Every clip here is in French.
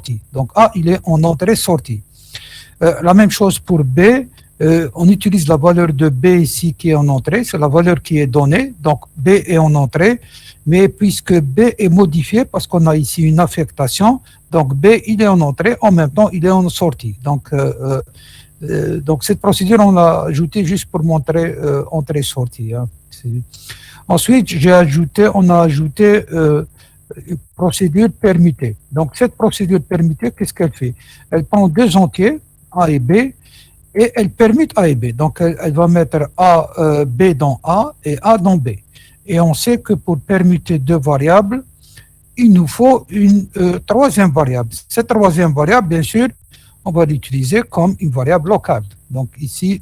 entrée-sortie. Donc A, il est en entrée-sortie. La même chose pour B. On utilise la valeur de B ici qui est en entrée, c'est la valeur qui est donnée, donc B est en entrée, mais puisque B est modifié parce qu'on a ici une affectation, donc B il est en entrée, en même temps il est en sortie. Donc cette procédure on l'a ajoutée juste pour montrer entrée-sortie. Hein. Ensuite on a ajouté une procédure permutée. Donc cette procédure permutée, qu'est-ce qu'elle fait? Elle prend deux entiers, A et B, et elle permute A et B. Donc, elle va mettre B dans A et A dans B. Et on sait que pour permuter deux variables, il nous faut une troisième variable. Cette troisième variable, bien sûr, on va l'utiliser comme une variable locale. Donc, ici,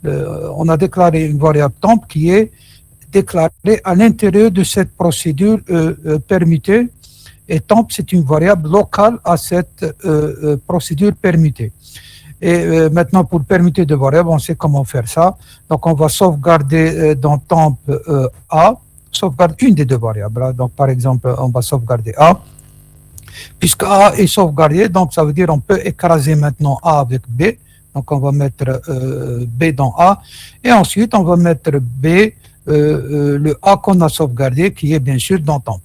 on a déclaré une variable temp qui est déclarée à l'intérieur de cette procédure permutée. Et temp, c'est une variable locale à cette procédure permutée. Et maintenant, pour permuter deux variables, on sait comment faire ça. Donc, on va sauvegarder dans temp A, sauvegarde une des deux variables. Hein. Donc, par exemple, on va sauvegarder A. Puisque A est sauvegardé, donc ça veut dire on peut écraser maintenant A avec B. Donc, on va mettre B dans A. Et ensuite, on va mettre B, le A qu'on a sauvegardé, qui est bien sûr dans temp.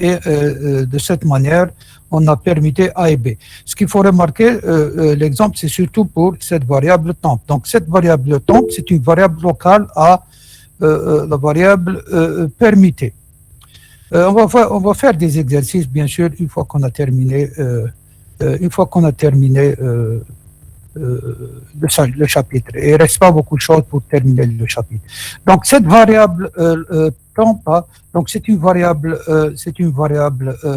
Et de cette manière, on a permuté A et B. Ce qu'il faut remarquer, l'exemple, c'est surtout pour cette variable temp. Donc, cette variable temp, c'est une variable locale à la variable permutée. On va faire des exercices, bien sûr, une fois qu'on a terminé, le chapitre. Et il ne reste pas beaucoup de choses pour terminer le chapitre. Donc, cette variable temp, donc c'est une variable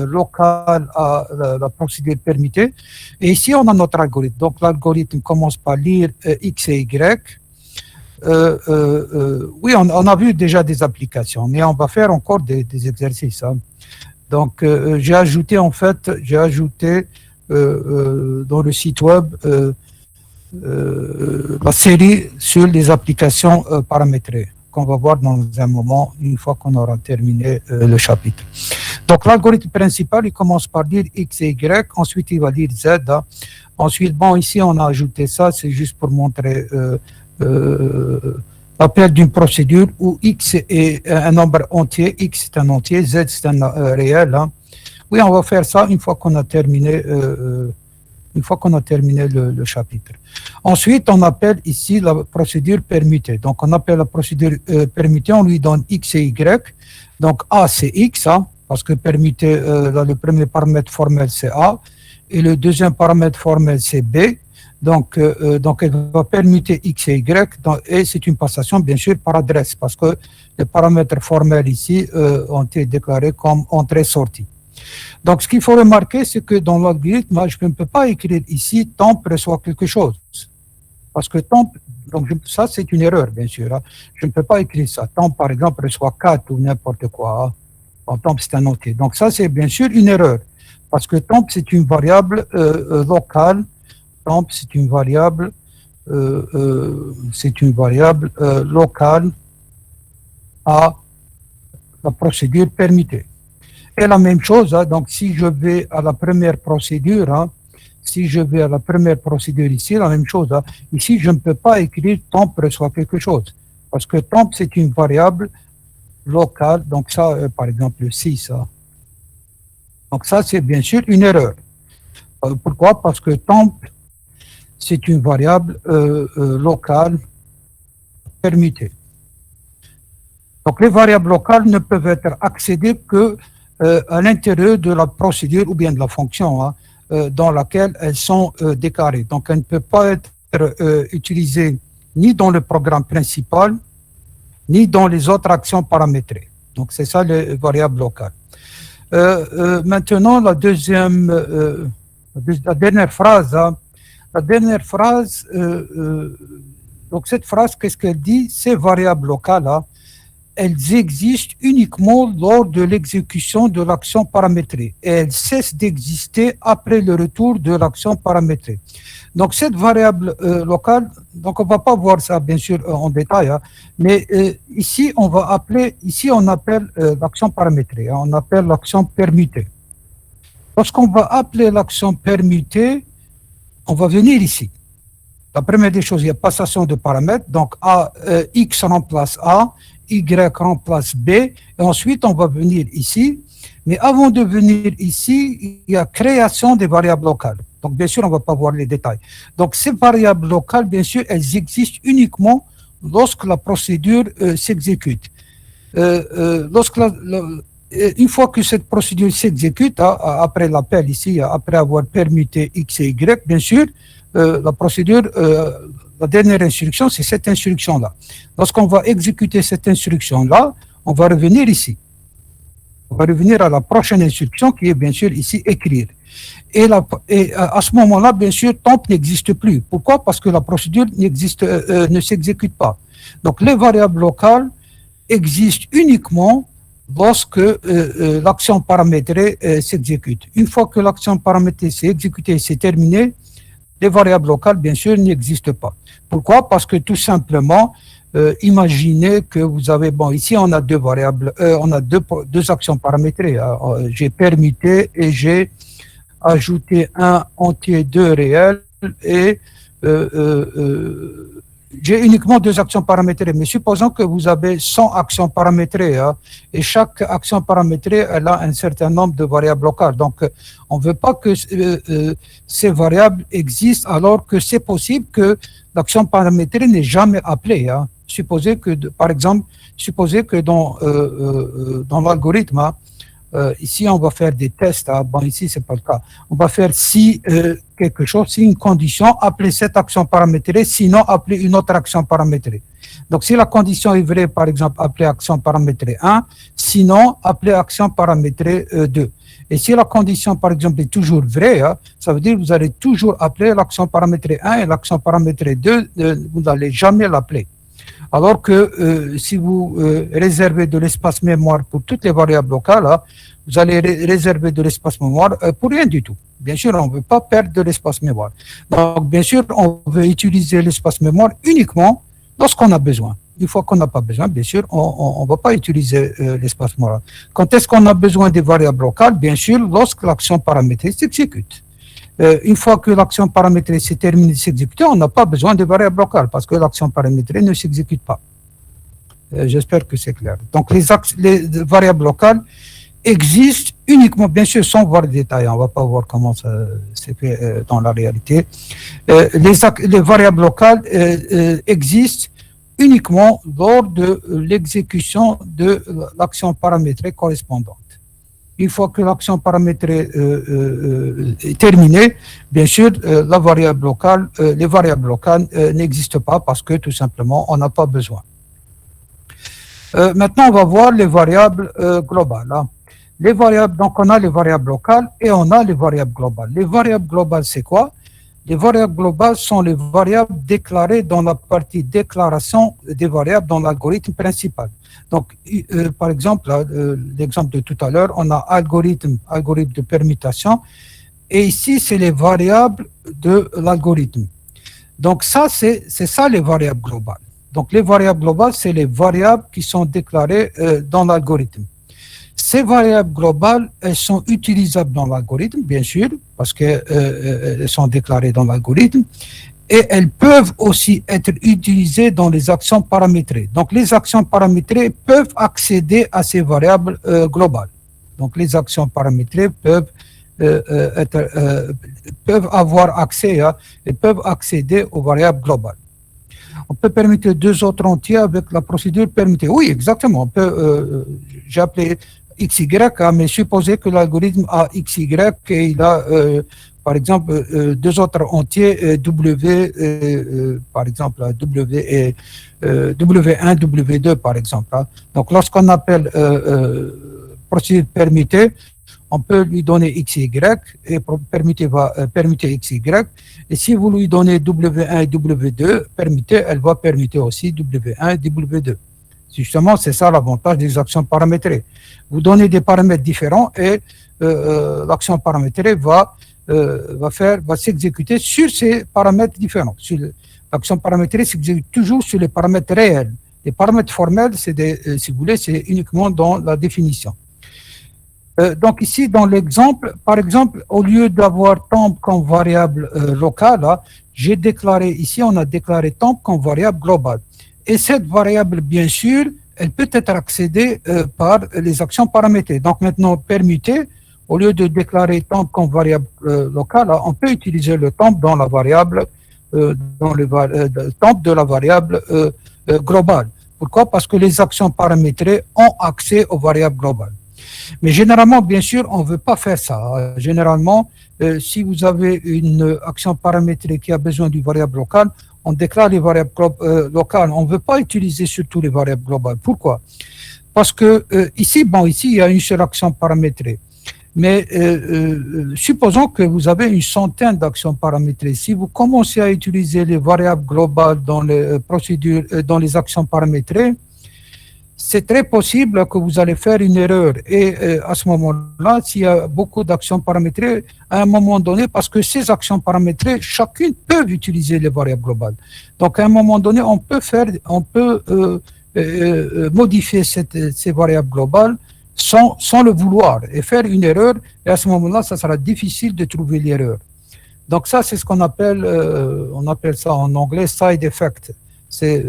locale à la procédure permutée. Et ici, on a notre algorithme. Donc, l'algorithme commence par lire X et Y. Oui, on a vu déjà des applications, mais on va faire encore des exercices. Hein. Donc, j'ai ajouté dans le site web la série sur les applications paramétrées qu'on va voir dans un moment, une fois qu'on aura terminé le chapitre. Donc, l'algorithme principal, il commence par lire X et Y, ensuite il va lire Z. Hein. Ensuite, bon, ici on a ajouté ça, c'est juste pour montrer l'appel d'une procédure où X est un nombre entier, X c'est un entier, Z c'est un réel. Hein. Oui, on va faire ça une fois qu'on a terminé le chapitre. Ensuite, on appelle ici la procédure permutée. Donc, on appelle la procédure permutée, on lui donne X et Y. Donc, A, c'est X, hein, parce que permuté, le premier paramètre formel, c'est A, et le deuxième paramètre formel, c'est B. Donc, elle va permuter X et Y, et c'est une passation, bien sûr, par adresse, parce que les paramètres formels ici ont été déclarés comme entrée-sortie. Donc, ce qu'il faut remarquer, c'est que dans l'algorithme, je ne peux pas écrire ici temp reçoit quelque chose. Parce que temp, donc ça c'est une erreur, bien sûr. Hein. Je ne peux pas écrire ça. Temp, par exemple, reçoit 4 ou n'importe quoi. Hein. Bon, temp, c'est un entier. Donc, ça, c'est bien sûr une erreur. Parce que temp, c'est une variable locale. Temp, c'est une variable locale à la procédure permutée. Et la même chose, hein, donc si je vais à la première procédure, hein, ici, la même chose. Hein, ici, je ne peux pas écrire temp reçoit quelque chose. Parce que temp, c'est une variable locale. Donc ça, par exemple, le 6. Hein. Donc ça, c'est bien sûr une erreur. Pourquoi? Parce que temp, c'est une variable locale permutée. Donc les variables locales ne peuvent être accédées que à l'intérieur de la procédure ou bien de la fonction hein, dans laquelle elles sont déclarées. Donc, elles ne peuvent pas être utilisées ni dans le programme principal, ni dans les autres actions paramétrées. Donc, c'est ça les variables locales. Maintenant, la dernière phrase. Hein, donc cette phrase, qu'est-ce qu'elle dit? Ces variables locales, hein, elles existent uniquement lors de l'exécution de l'action paramétrée et elles cessent d'exister après le retour de l'action paramétrée. Donc cette variable locale, donc on ne va pas voir ça bien sûr en détail, hein, mais ici on appelle l'action paramétrée, hein, on appelle l'action permutée. Lorsqu'on va appeler l'action permutée, on va venir ici. La première des choses, il y a passation de paramètres. Donc, X remplace A, Y remplace B. Et ensuite, on va venir ici. Mais avant de venir ici, il y a création des variables locales. Donc, bien sûr, on ne va pas voir les détails. Donc, ces variables locales, bien sûr, elles existent uniquement lorsque la procédure s'exécute. Une fois que cette procédure s'exécute, après l'appel ici, après avoir permuté X et Y, bien sûr, la procédure, la dernière instruction, c'est cette instruction-là. Lorsqu'on va exécuter cette instruction-là, on va revenir ici. On va revenir à la prochaine instruction qui est bien sûr ici écrire. Et à ce moment-là, bien sûr, temp n'existe plus. Pourquoi? Parce que la procédure ne s'exécute pas. Donc les variables locales existent uniquement lorsque l'action paramétrée s'exécute. Une fois que l'action paramétrée s'est exécutée et c'est terminé, les variables locales, bien sûr, n'existent pas. Pourquoi? Parce que tout simplement, imaginez que vous avez, bon, ici on a deux variables, on a deux actions paramétrées. J'ai permuté et j'ai ajouté un entier 2 réel et j'ai uniquement deux actions paramétrées. Mais supposons que vous avez 100 actions paramétrées et chaque action paramétrée, elle a un certain nombre de variables locales. Donc, on ne veut pas que ces variables existent alors que c'est possible que l'action paramétrée n'est jamais appelée. Supposez que, par exemple, dans l'algorithme, ici, on va faire des tests. Bon, ici, ce n'est pas le cas. On va faire si quelque chose, si une condition, appeler cette action paramétrée, sinon appeler une autre action paramétrée. Donc, si la condition est vraie, par exemple, appeler action paramétrée 1, sinon appeler action paramétrée 2. Et si la condition, par exemple, est toujours vraie, ça veut dire que vous allez toujours appeler l'action paramétrée 1 et l'action paramétrée 2, vous n'allez jamais l'appeler. Alors que si vous réservez de l'espace mémoire pour toutes les variables locales, vous allez réserver de l'espace mémoire pour rien du tout. Bien sûr, on ne veut pas perdre de l'espace mémoire. Donc, bien sûr, on veut utiliser l'espace mémoire uniquement lorsqu'on a besoin. Une fois qu'on n'a pas besoin, bien sûr, on ne va pas utiliser l'espace mémoire. Quand est-ce qu'on a besoin des variables locales? Bien sûr, lorsque l'action paramétrée s'exécute. Une fois que l'action paramétrée s'est terminée de s'exécuter, on n'a pas besoin de variables locales parce que l'action paramétrée ne s'exécute pas. J'espère que c'est clair. Donc, les variables locales existent uniquement, bien sûr, sans voir les détails. On ne va pas voir comment ça s'est fait dans la réalité. Les variables locales existent uniquement lors de l'exécution de l'action paramétrée correspondante. Une fois que l'action paramétrée est terminée, bien sûr, les variables locales n'existent pas parce que tout simplement, on n'a pas besoin. Maintenant, on va voir les variables globales. Les variables, donc on a les variables locales et on a les variables globales. Les variables globales, c'est quoi? Les variables globales sont les variables déclarées dans la partie déclaration des variables dans l'algorithme principal. Donc, par exemple, l'exemple de tout à l'heure, on a algorithme de permutation, et ici, c'est les variables de l'algorithme. Donc, c'est ça les variables globales. Donc, les variables globales, c'est les variables qui sont déclarées dans l'algorithme. Ces variables globales, elles sont utilisables dans l'algorithme, bien sûr, parce qu'elles sont déclarées dans l'algorithme, et elles peuvent aussi être utilisées dans les actions paramétrées. Donc, les actions paramétrées peuvent accéder à ces variables globales. Donc, les actions paramétrées peuvent avoir accès et peuvent accéder aux variables globales. On peut permettre deux autres entiers avec la procédure permutée. Oui, exactement. J'ai appelé XY, mais supposez que l'algorithme a XY et il a, par exemple, deux autres entiers, W, par exemple, W1, W2, par exemple. Donc, lorsqu'on appelle procédure permutée, on peut lui donner XY et permuter va permuter XY. Et si vous lui donnez W1 et W2, permuter, elle va permuter aussi W1 et W2. Justement, c'est ça l'avantage des actions paramétrées. Vous donnez des paramètres différents et l'action paramétrée va s'exécuter sur ces paramètres différents. L'action paramétrée s'exécute toujours sur les paramètres réels. Les paramètres formels, si vous voulez, c'est uniquement dans la définition. Donc ici, dans l'exemple, par exemple, au lieu d'avoir temp comme variable locale, là, j'ai déclaré, ici on a déclaré temp comme variable globale. Et cette variable, bien sûr, elle peut être accédée par les actions paramétrées. Donc maintenant, permuter, au lieu de déclarer temp comme variable locale, là, on peut utiliser le temp dans la variable, dans le temp de la variable globale. Pourquoi? Parce que les actions paramétrées ont accès aux variables globales. Mais généralement, bien sûr, on ne veut pas faire ça. Généralement, si vous avez une action paramétrée qui a besoin d'une variable locale, on déclare les variables locales. On ne veut pas utiliser surtout les variables globales. Pourquoi? Parce que ici, il y a une seule action paramétrée. Mais supposons que vous avez une centaine d'actions paramétrées. Si vous commencez à utiliser les variables globales dans les procédures, dans les actions paramétrées, c'est très possible que vous allez faire une erreur. Et à ce moment-là, s'il y a beaucoup d'actions paramétrées, à un moment donné, parce que ces actions paramétrées, chacune peut utiliser les variables globales. Donc, à un moment donné, on peut modifier ces variables globales sans le vouloir et faire une erreur. Et à ce moment-là, ça sera difficile de trouver l'erreur. Donc, ça, c'est ce qu'on appelle, on appelle ça en anglais side effect. C'est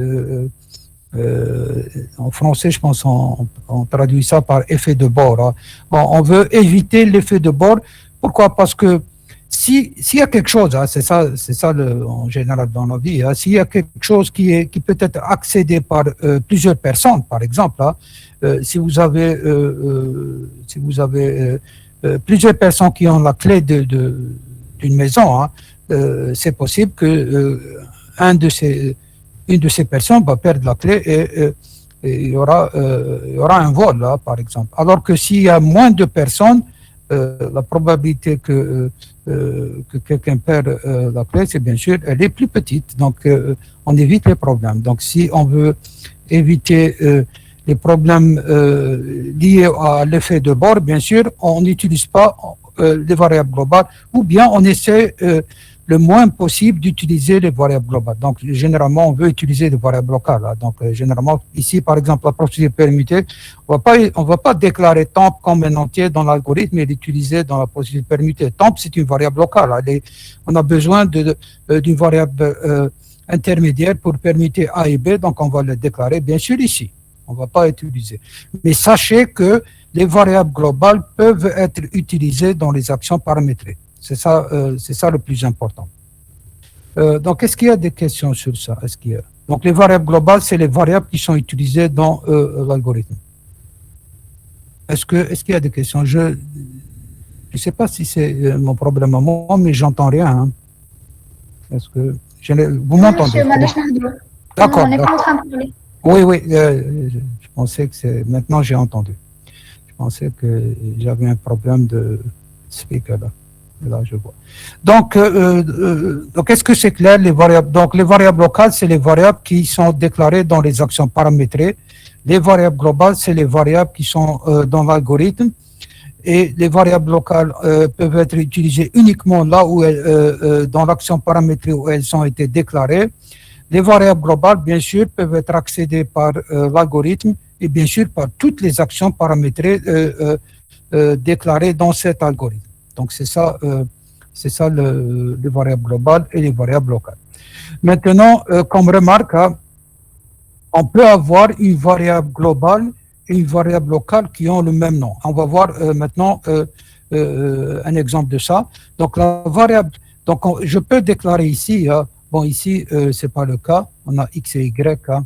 en français, je pense, on traduit ça par effet de bord. Hein. Bon, on veut éviter l'effet de bord. Pourquoi? Parce que s'il y a quelque chose, hein, c'est ça en général dans la vie, hein, s'il y a quelque chose qui peut être accédé par plusieurs personnes, par exemple, hein, si vous avez plusieurs personnes qui ont la clé d'une maison, hein, c'est possible que une de ces personnes va perdre la clé et il y aura un vol, là, par exemple. Alors que s'il y a moins de personnes, la probabilité que quelqu'un perde la clé, c'est bien sûr, elle est plus petite. Donc, on évite les problèmes. Donc, si on veut éviter les problèmes liés à l'effet de bord, bien sûr, on n'utilise pas les variables globales ou bien on essaie le moins possible d'utiliser les variables globales. Donc, généralement, on veut utiliser des variables locales. Hein. Donc, généralement, ici, par exemple, la procédure permutée, on ne va pas déclarer temp comme un entier dans l'algorithme et l'utiliser dans la procédure permutée. Temp, c'est une variable locale. Hein. On a besoin d'une variable intermédiaire pour permuter A et B, donc on va le déclarer, bien sûr, ici. On ne va pas utiliser. Mais sachez que les variables globales peuvent être utilisées dans les actions paramétrées. C'est ça le plus important. Donc, est-ce qu'il y a des questions sur ça? Donc, les variables globales, c'est les variables qui sont utilisées dans l'algorithme. Est-ce qu'il y a des questions? Je ne sais pas si c'est mon problème à moi, mais j'entends rien. Hein. Est-ce que vous m'entendez? D'accord. On n'est pas en train de parler. Oui, je pensais que c'est... Maintenant, j'ai entendu. Je pensais que j'avais un problème de speaker là. Là, je vois. Donc, est-ce que c'est clair, les variables? Donc, les variables locales, c'est les variables qui sont déclarées dans les actions paramétrées. Les variables globales, c'est les variables qui sont dans l'algorithme. Et les variables locales peuvent être utilisées uniquement là où dans l'action paramétrée où elles ont été déclarées. Les variables globales, bien sûr, peuvent être accédées par l'algorithme et bien sûr par toutes les actions paramétrées déclarées dans cet algorithme. Donc, c'est ça les variables globales et les variables locales. Maintenant, comme remarque, hein, on peut avoir une variable globale et une variable locale qui ont le même nom. On va voir maintenant un exemple de ça. Donc, la variable, donc je peux déclarer ici, bon, ici, ce n'est pas le cas, on a x et y, hein,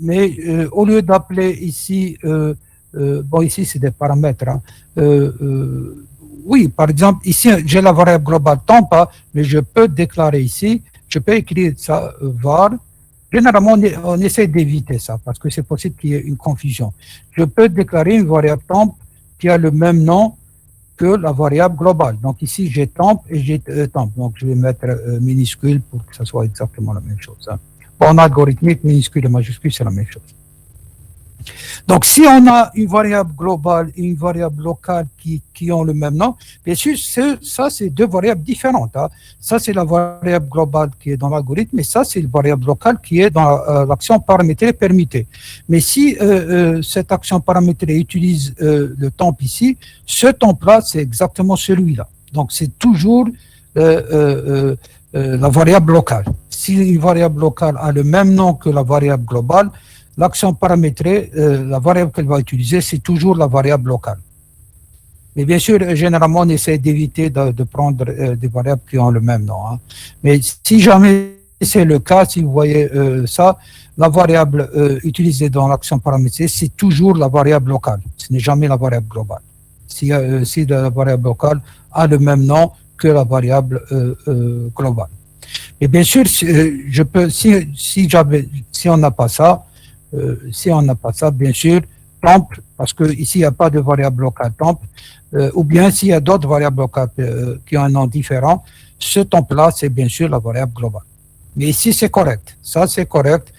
mais au lieu d'appeler ici, bon, ici, c'est des paramètres. Hein. Oui, par exemple, ici, j'ai la variable globale temp, mais je peux déclarer ici, je peux écrire ça, var. Généralement, on essaie d'éviter ça parce que c'est possible qu'il y ait une confusion. Je peux déclarer une variable temp qui a le même nom que la variable globale. Donc ici, j'ai temp et j'ai temp. Donc je vais mettre minuscule pour que ça soit exactement la même chose. Hein. Bon, en algorithmique, minuscule et majuscule, c'est la même chose. Donc, si on a une variable globale et une variable locale qui ont le même nom, bien sûr, ça, c'est deux variables différentes. Hein. Ça, c'est la variable globale qui est dans l'algorithme, et ça, c'est la variable locale qui est dans l'action paramétrée permutée. Mais si cette action paramétrée utilise le temp ici, ce temp-là, c'est exactement celui-là. Donc, c'est toujours la variable locale. Si une variable locale a le même nom que la variable globale, l'action paramétrée, la variable qu'elle va utiliser, c'est toujours la variable locale. Mais bien sûr, généralement, on essaie d'éviter de prendre des variables qui ont le même nom. Hein. Mais si jamais c'est le cas, si vous voyez ça, la variable utilisée dans l'action paramétrée, c'est toujours la variable locale. Ce n'est jamais la variable globale. Si la variable locale a le même nom que la variable globale. Et bien sûr, je peux, si on n'a pas ça, bien sûr, temp, parce qu'ici, il n'y a pas de variable locale temp, ou bien s'il y a d'autres variables locales qui ont un nom différent, ce temp-là, c'est bien sûr la variable globale. Mais ici, c'est correct. Ça, c'est correct.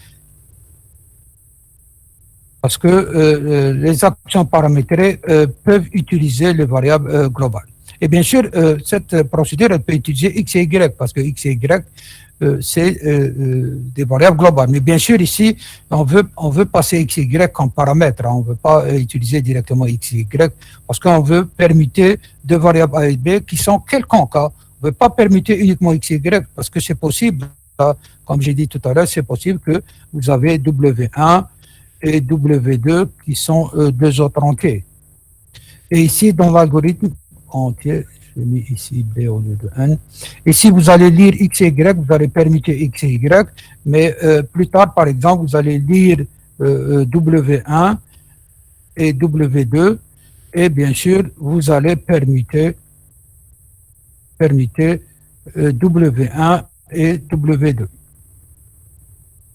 Parce que les actions paramétrées peuvent utiliser les variables globales. Et bien sûr, cette procédure, elle peut utiliser X et Y, parce que X et Y, c'est des variables globales. Mais bien sûr, ici, on veut passer X et Y comme paramètre. Hein. On ne veut pas utiliser directement X et Y, parce qu'on veut permuter deux variables A et B qui sont quelconques. Hein. On ne veut pas permuter uniquement X et Y, parce que c'est possible, hein, comme j'ai dit tout à l'heure, c'est possible que vous avez W1 et W2 qui sont deux autres entiers. Et ici, dans l'algorithme entier, j'ai mis ici B au lieu de N. Et si vous allez lire X et Y, vous allez permuter X et Y, mais plus tard, par exemple, vous allez lire W1 et W2, et bien sûr, vous allez permuter W1 et W2.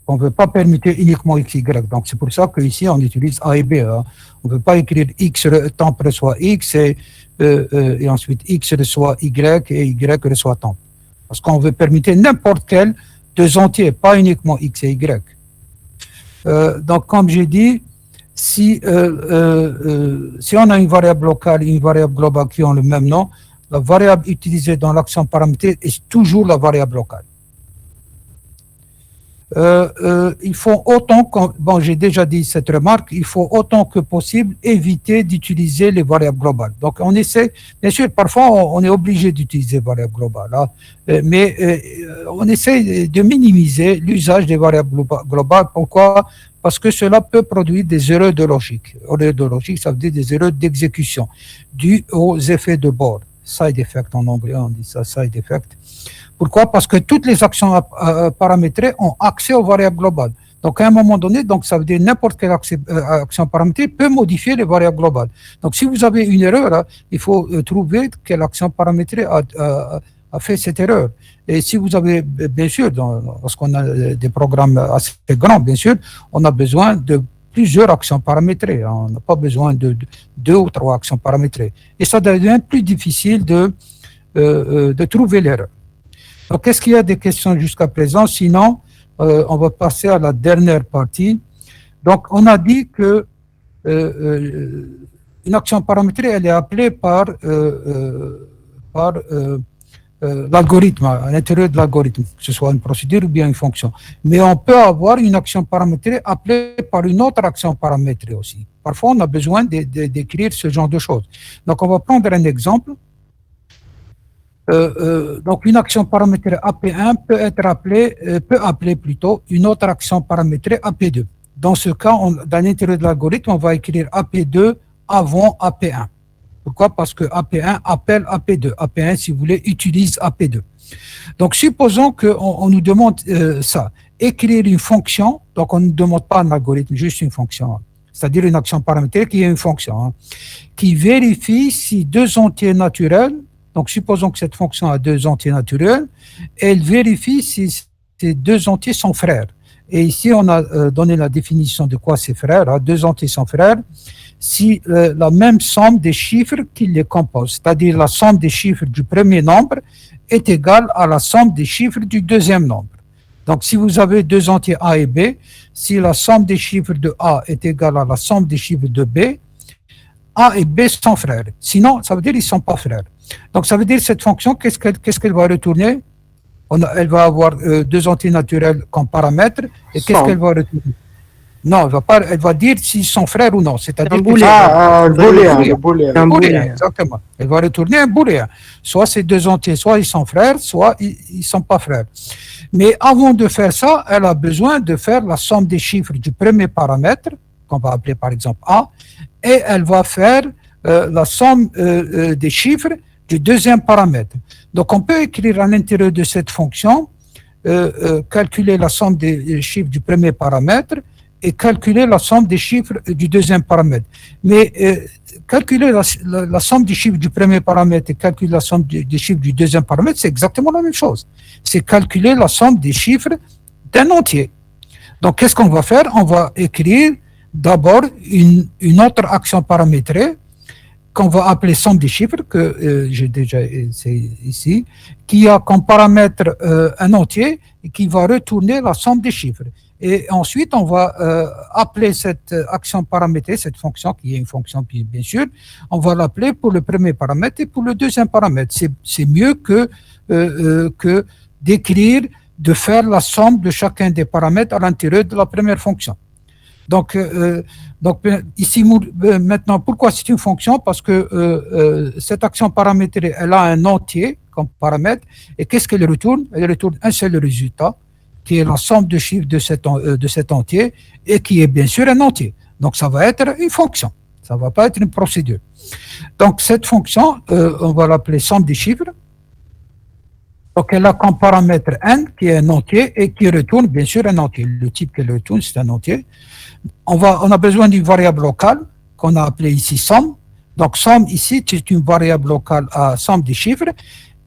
On ne veut pas permuter uniquement X, Y. Donc, c'est pour ça qu'ici, on utilise A et B. Hein. On ne veut pas écrire X, temp reçoit X, et ensuite X reçoit Y, et Y reçoit temp. Parce qu'on veut permuter n'importe quel deux entiers, pas uniquement X et Y. Donc, comme j'ai dit, si on a une variable locale et une variable globale qui ont le même nom, la variable utilisée dans l'action paramétrée est toujours la variable locale. Il faut autant, bon, j'ai déjà dit cette remarque, il faut autant que possible éviter d'utiliser les variables globales. Donc, on essaie, bien sûr, parfois, on est obligé d'utiliser les variables globales, hein, mais on essaie de minimiser l'usage des variables globales. Pourquoi? Parce que cela peut produire des erreurs de logique. Erreurs de logique, ça veut dire des erreurs d'exécution dues aux effets de bord. Side effect en anglais, on dit ça, side effect. Pourquoi? Parce que toutes les actions paramétrées ont accès aux variables globales. Donc, à un moment donné, donc, ça veut dire n'importe quelle action paramétrée peut modifier les variables globales. Donc, si vous avez une erreur, hein, il faut trouver quelle action paramétrée a fait cette erreur. Et si vous avez, bien sûr, lorsqu'on a des programmes assez grands, bien sûr, on a besoin de plusieurs actions paramétrées. Hein. On n'a pas besoin de 2 ou 3 actions paramétrées. Et ça devient plus difficile de trouver l'erreur. Donc, est-ce qu'il y a des questions jusqu'à présent? Sinon, on va passer à la dernière partie. Donc, on a dit que une action paramétrée, elle est appelée par l'algorithme, à l'intérieur de l'algorithme, que ce soit une procédure ou bien une fonction. Mais on peut avoir une action paramétrée appelée par une autre action paramétrée aussi. Parfois, on a besoin d'écrire ce genre de choses. Donc, on va prendre un exemple. Donc, une action paramétrée AP1 peut appeler plutôt une autre action paramétrée AP2. Dans ce cas, dans l'intérieur de l'algorithme, on va écrire AP2 avant AP1. Pourquoi? Parce que AP1 appelle AP2. AP1, si vous voulez, utilise AP2. Donc, supposons qu'on nous demande ça. Écrire une fonction, donc on ne nous demande pas un algorithme, juste une fonction. C'est-à-dire une action paramétrée qui est une fonction, hein, qui vérifie si deux entiers naturels. Donc, supposons que cette fonction a deux entiers naturels, elle vérifie si ces deux entiers sont frères. Et ici, on a donné la définition de quoi c'est frère. Hein, deux entiers sont frères si la même somme des chiffres qui les composent, c'est-à-dire la somme des chiffres du premier nombre est égale à la somme des chiffres du deuxième nombre. Donc, si vous avez deux entiers A et B, si la somme des chiffres de A est égale à la somme des chiffres de B, A et B sont frères. Sinon, ça veut dire qu'ils ne sont pas frères. Donc, ça veut dire cette fonction, qu'est-ce qu'elle va retourner? Elle va avoir deux entiers naturels comme paramètres. Et qu'est-ce qu'elle va retourner? Non, elle va dire s'ils sont frères ou non. C'est-à-dire un booléen. Exactement. Elle va retourner un booléen. Soit ces deux entiers, soit ils sont frères, soit ils ne sont pas frères. Mais avant de faire ça, elle a besoin de faire la somme des chiffres du premier paramètre, qu'on va appeler par exemple A, et elle va faire la somme des chiffres du deuxième paramètre. Donc on peut écrire à l'intérieur de cette fonction, calculer la somme des chiffres du premier paramètre et calculer la somme des chiffres du deuxième paramètre. Mais calculer la somme des chiffres du premier paramètre et calculer la somme des chiffres du deuxième paramètre, c'est exactement la même chose. C'est calculer la somme des chiffres d'un entier. Donc, qu'est-ce qu'on va faire? On va écrire d'abord une autre action paramétrée qu'on va appeler somme des chiffres, que j'ai déjà essayé ici, qui a comme paramètre un entier et qui va retourner la somme des chiffres. Et ensuite, on va appeler cette action paramétrée, cette fonction qui est une fonction, bien sûr, on va l'appeler pour le premier paramètre et pour le deuxième paramètre. C'est mieux que d'écrire, de faire la somme de chacun des paramètres à l'intérieur de la première fonction. Donc ici, maintenant, pourquoi c'est une fonction? Parce que cette action paramétrée, elle a un entier comme paramètre. Et qu'est-ce qu'elle retourne? Elle retourne un seul résultat, qui est la somme de chiffres de cet entier, et qui est bien sûr un entier. Donc, ça va être une fonction. Ça ne va pas être une procédure. Donc, cette fonction, on va l'appeler somme des chiffres. Donc, elle a comme paramètre n, qui est un entier, et qui retourne bien sûr un entier. Le type qu'elle retourne, c'est un entier. On a besoin d'une variable locale, qu'on a appelée ici somme. Donc, somme, ici, c'est une variable locale à somme des chiffres.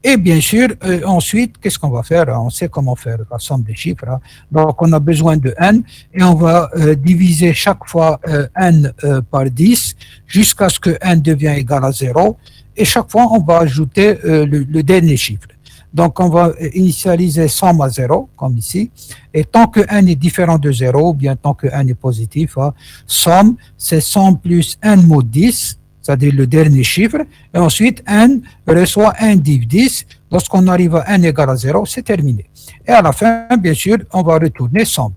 Et bien sûr, ensuite, qu'est-ce qu'on va faire? On sait comment faire la somme des chiffres. Hein. Donc, on a besoin de n et on va diviser chaque fois n par 10 jusqu'à ce que n devienne égal à 0. Et chaque fois, on va ajouter le dernier chiffre. Donc, on va initialiser somme à 0, comme ici. Et tant que n est différent de 0, ou bien tant que n est positif, hein, somme, c'est somme plus n mod 10, c'est-à-dire le dernier chiffre, et ensuite n reçoit n div 10. Lorsqu'on arrive à n égale à 0, c'est terminé. Et à la fin, bien sûr, on va retourner somme.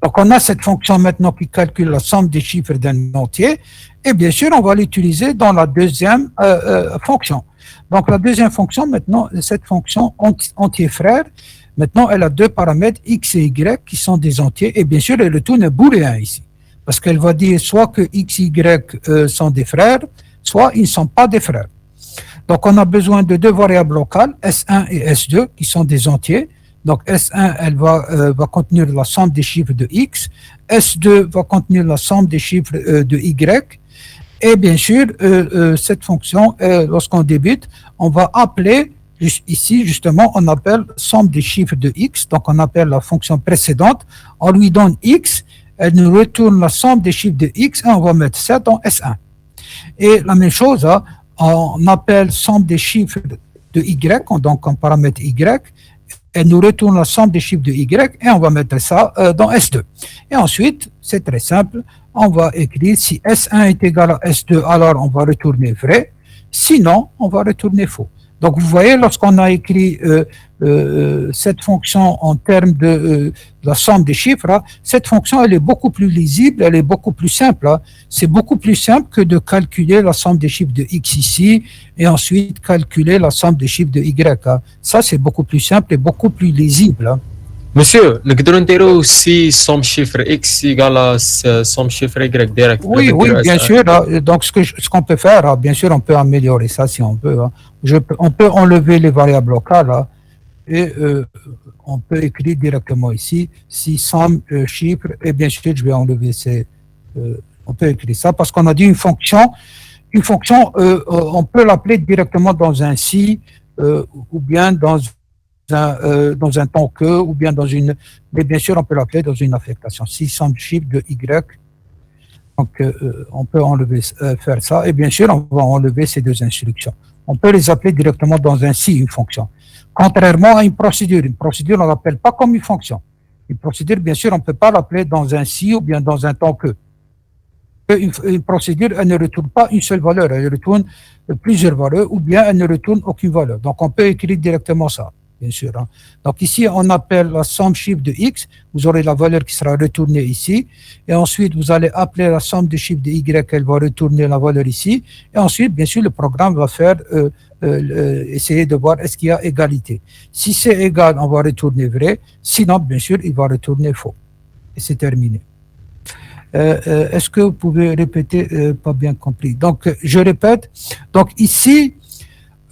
Donc on a cette fonction maintenant qui calcule la somme des chiffres d'un entier, et bien sûr, on va l'utiliser dans la deuxième fonction. Donc la deuxième fonction, maintenant, cette fonction entier frère, maintenant elle a deux paramètres x et y qui sont des entiers, et bien sûr, elle retourne un booléen ici. Parce qu'elle va dire soit que x, y sont des frères, soit ils ne sont pas des frères. Donc, on a besoin de deux variables locales, S1 et S2, qui sont des entiers. Donc, S1, elle va contenir la somme des chiffres de x. S2 va contenir la somme des chiffres de y. Et bien sûr, cette fonction, lorsqu'on débute, on va appeler, ici, justement, on appelle somme des chiffres de x. Donc, on appelle la fonction précédente. On lui donne x. Elle nous retourne la somme des chiffres de x et on va mettre ça dans S1. Et la même chose, hein, on appelle somme des chiffres de y, donc en paramètre y, elle nous retourne la somme des chiffres de y et on va mettre ça dans S2. Et ensuite, c'est très simple, on va écrire si S1 est égal à S2, alors on va retourner vrai, sinon on va retourner faux. Donc vous voyez, lorsqu'on a écrit cette fonction en termes de la somme des chiffres, hein, cette fonction elle est beaucoup plus lisible, elle est beaucoup plus simple. Hein. C'est beaucoup plus simple que de calculer la somme des chiffres de x ici et ensuite calculer la somme des chiffres de y. Hein. Ça c'est beaucoup plus simple et beaucoup plus lisible. Hein. Monsieur, نقدروا نديروا aussi somme chiffre x égale à somme chiffre y direct. Oui, bien sûr. Donc, ce qu'on peut faire, bien sûr, on peut améliorer ça si on veut. On peut enlever les variables locales et on peut écrire directement ici si somme chiffre, et bien sûr, je vais enlever on peut écrire ça parce qu'on a dit une fonction, on peut l'appeler directement dans un si ou bien dans un temps que, ou bien dans une... Mais bien sûr, on peut l'appeler dans une affectation. Si somme chiffre de y, donc on peut faire ça. Et bien sûr, on va enlever ces deux instructions. on peut les appeler directement dans un si, une fonction. Contrairement à une procédure, on ne l'appelle pas comme une fonction. Une procédure, bien sûr, on ne peut pas l'appeler dans un si ou bien dans un temps que. Une procédure, elle ne retourne pas une seule valeur, elle retourne plusieurs valeurs ou bien elle ne retourne aucune valeur. Donc, on peut écrire directement ça, bien sûr. Hein. Donc, ici, on appelle la somme chiffre de x. Vous aurez la valeur qui sera retournée ici. Et ensuite, vous allez appeler la somme de chiffres de y, elle va retourner la valeur ici. Et ensuite, bien sûr, le programme va faire essayer de voir est-ce qu'il y a égalité. Si c'est égal, on va retourner vrai. Sinon, bien sûr, il va retourner faux. Et c'est terminé. Est-ce que vous pouvez répéter, pas bien compris. Donc, je répète. Donc, ici,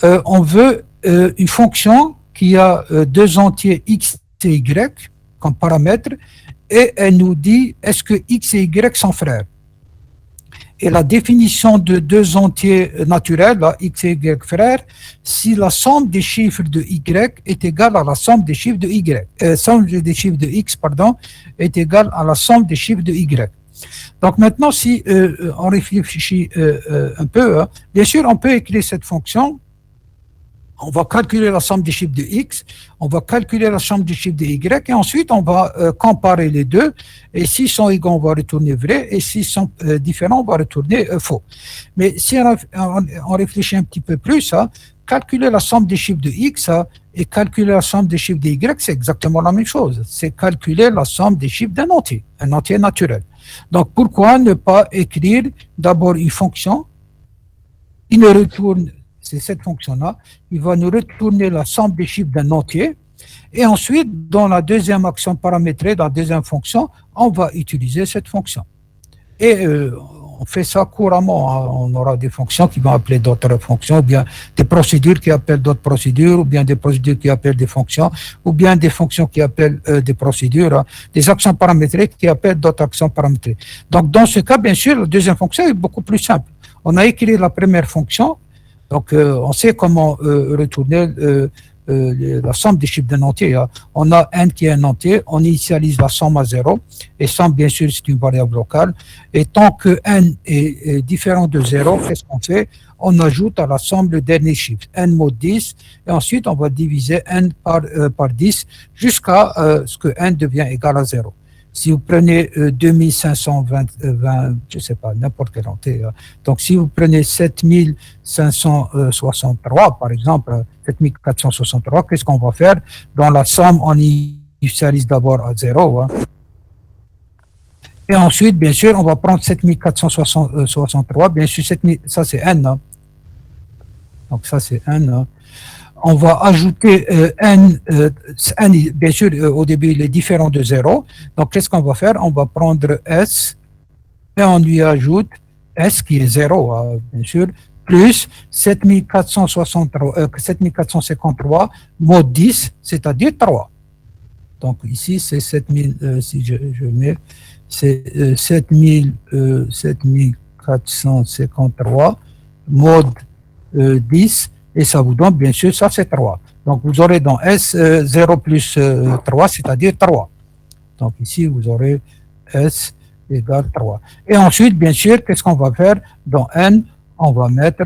on veut une fonction qui a deux entiers x et y comme paramètres et elle nous dit est-ce que x et y sont frères. Et la définition de deux entiers naturels, là, x et y frères, si la somme des chiffres de y est égale à la somme des chiffres de y, somme des chiffres de x, pardon, est égale à la somme des chiffres de y. Donc maintenant, si on réfléchit un peu, hein, bien sûr, on peut écrire cette fonction. On va calculer la somme des chiffres de x, on va calculer la somme des chiffres de y, et ensuite on va comparer les deux. Et s'ils sont égaux, on va retourner vrai, et s'ils sont différents, on va retourner faux. Mais si on réfléchit un petit peu plus, hein, calculer la somme des chiffres de x et calculer la somme des chiffres de y, c'est exactement la même chose. C'est calculer la somme des chiffres d'un entier, un entier naturel. Donc pourquoi ne pas écrire d'abord une fonction qui ne retourne, c'est cette fonction-là, il va nous retourner la somme des chiffres d'un entier, et ensuite, dans la deuxième action paramétrée, dans la deuxième fonction, on va utiliser cette fonction. Et on fait ça couramment, hein. On aura des fonctions qui vont appeler d'autres fonctions, ou bien des procédures qui appellent d'autres procédures, ou bien des procédures qui appellent des fonctions, ou bien des fonctions qui appellent des procédures, hein. Des actions paramétrées qui appellent d'autres actions paramétrées. Donc, dans ce cas, bien sûr, la deuxième fonction est beaucoup plus simple. On a écrit la première fonction, donc on sait comment retourner la somme des chiffres d'un entier. Hein. On a n qui est un entier, on initialise la somme à 0, et somme, bien sûr, c'est une variable locale. Et tant que n est différent de 0, qu'est-ce qu'on fait? On ajoute à la somme le dernier chiffre, n mod 10, et ensuite on va diviser n par 10 jusqu'à ce que n devient égal à 0. Si vous prenez 2520, je ne sais pas, n'importe quel entier. Donc, si vous prenez 7563, par exemple, 7463, qu'est-ce qu'on va faire? Dans la somme, on initialise d'abord à 0. Hein. Et ensuite, bien sûr, on va prendre 7463. Bien sûr, ça c'est n. Hein. Donc, ça c'est n. Hein. On va ajouter n, bien sûr, au début, il est différent de 0. Donc, qu'est-ce qu'on va faire? On va prendre s et on lui ajoute s qui est 0, hein, bien sûr, plus 7453 mod 10, c'est-à-dire 3. Donc, ici, c'est 7000, si je mets, c'est 7453 mod 10. Et ça vous donne, bien sûr, ça c'est 3. Donc, vous aurez dans S 0 plus 3, c'est-à-dire 3. Donc, ici, vous aurez S égale 3. Et ensuite, bien sûr, qu'est-ce qu'on va faire? Dans N, on va mettre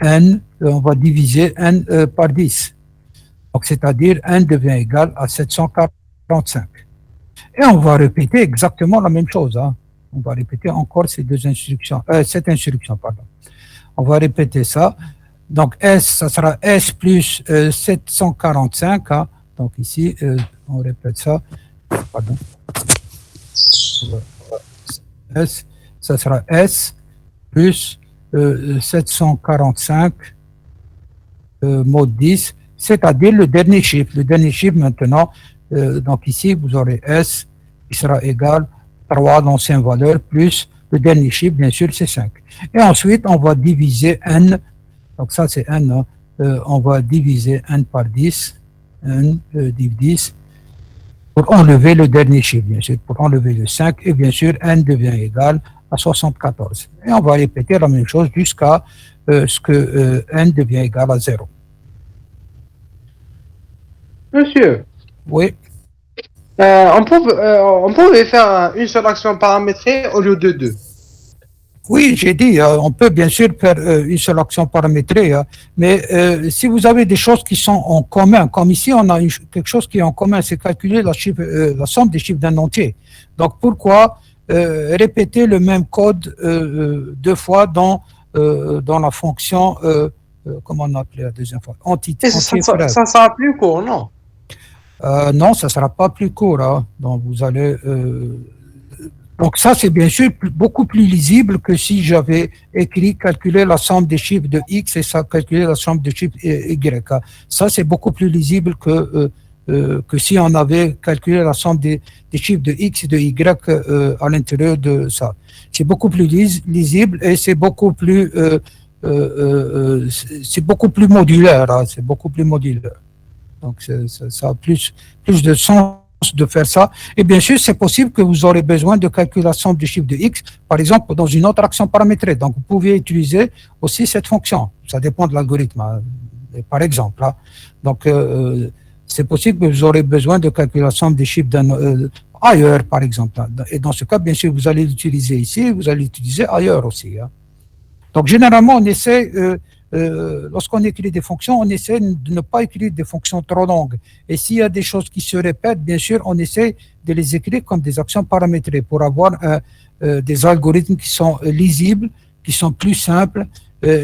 N, on va diviser N par 10. Donc, c'est-à-dire N devient égal à 745. Et on va répéter exactement la même chose. Hein. On va répéter encore ces deux instructions, cette instruction, pardon. On va répéter ça. Donc, S, ça sera S plus 745. Hein. Donc, ici, on répète ça. Pardon. S, ça sera S plus 745 mod 10, c'est-à-dire le dernier chiffre. Le dernier chiffre, maintenant, donc ici, vous aurez S qui sera égal à 3 d'anciennes valeurs plus le dernier chiffre, bien sûr, c'est 5. Et ensuite, on va diviser N. Donc ça, c'est n. Hein. On va diviser n par 10. N div 10. Pour enlever le dernier chiffre, bien sûr. Pour enlever le 5. Et bien sûr, n devient égal à 74. Et on va répéter la même chose jusqu'à ce que n devient égal à 0. Monsieur. Oui. On pouvait faire une seule action paramétrée au lieu de deux. Oui, j'ai dit, on peut bien sûr faire une seule action paramétrée, mais si vous avez des choses qui sont en commun, comme ici, on a quelque chose qui est en commun, c'est calculer la somme des chiffres d'un entier. Donc, pourquoi répéter le même code deux fois dans la fonction, comment on appelait la deuxième fois, Et ça sera plus court, non? Non, ça ne sera pas plus court. Hein. Donc, vous allez... donc ça, c'est bien sûr beaucoup plus lisible que si j'avais écrit calculer la somme des chiffres de X et ça calculer la somme des chiffres Y. Hein. Ça, c'est beaucoup plus lisible que si on avait calculé la somme des chiffres de X et de Y à l'intérieur de ça. C'est beaucoup plus lisible et c'est beaucoup plus modulaire. Hein. C'est beaucoup plus modulaire. Donc, ça a plus de sens de faire ça. Et bien sûr, c'est possible que vous aurez besoin de calculer la somme du chiffre de X, par exemple, dans une autre action paramétrée. Donc, vous pouvez utiliser aussi cette fonction. Ça dépend de l'algorithme, hein, par exemple. Hein. Donc, c'est possible que vous aurez besoin de calculer la somme des chiffres ailleurs, par exemple. Hein. Et dans ce cas, bien sûr, vous allez l'utiliser ici, vous allez l'utiliser ailleurs aussi. Hein. Donc, généralement, on essaie... lorsqu'on écrit des fonctions, on essaie de ne pas écrire des fonctions trop longues. Et s'il y a des choses qui se répètent, bien sûr, on essaie de les écrire comme des actions paramétrées pour avoir des algorithmes qui sont lisibles, qui sont plus simples,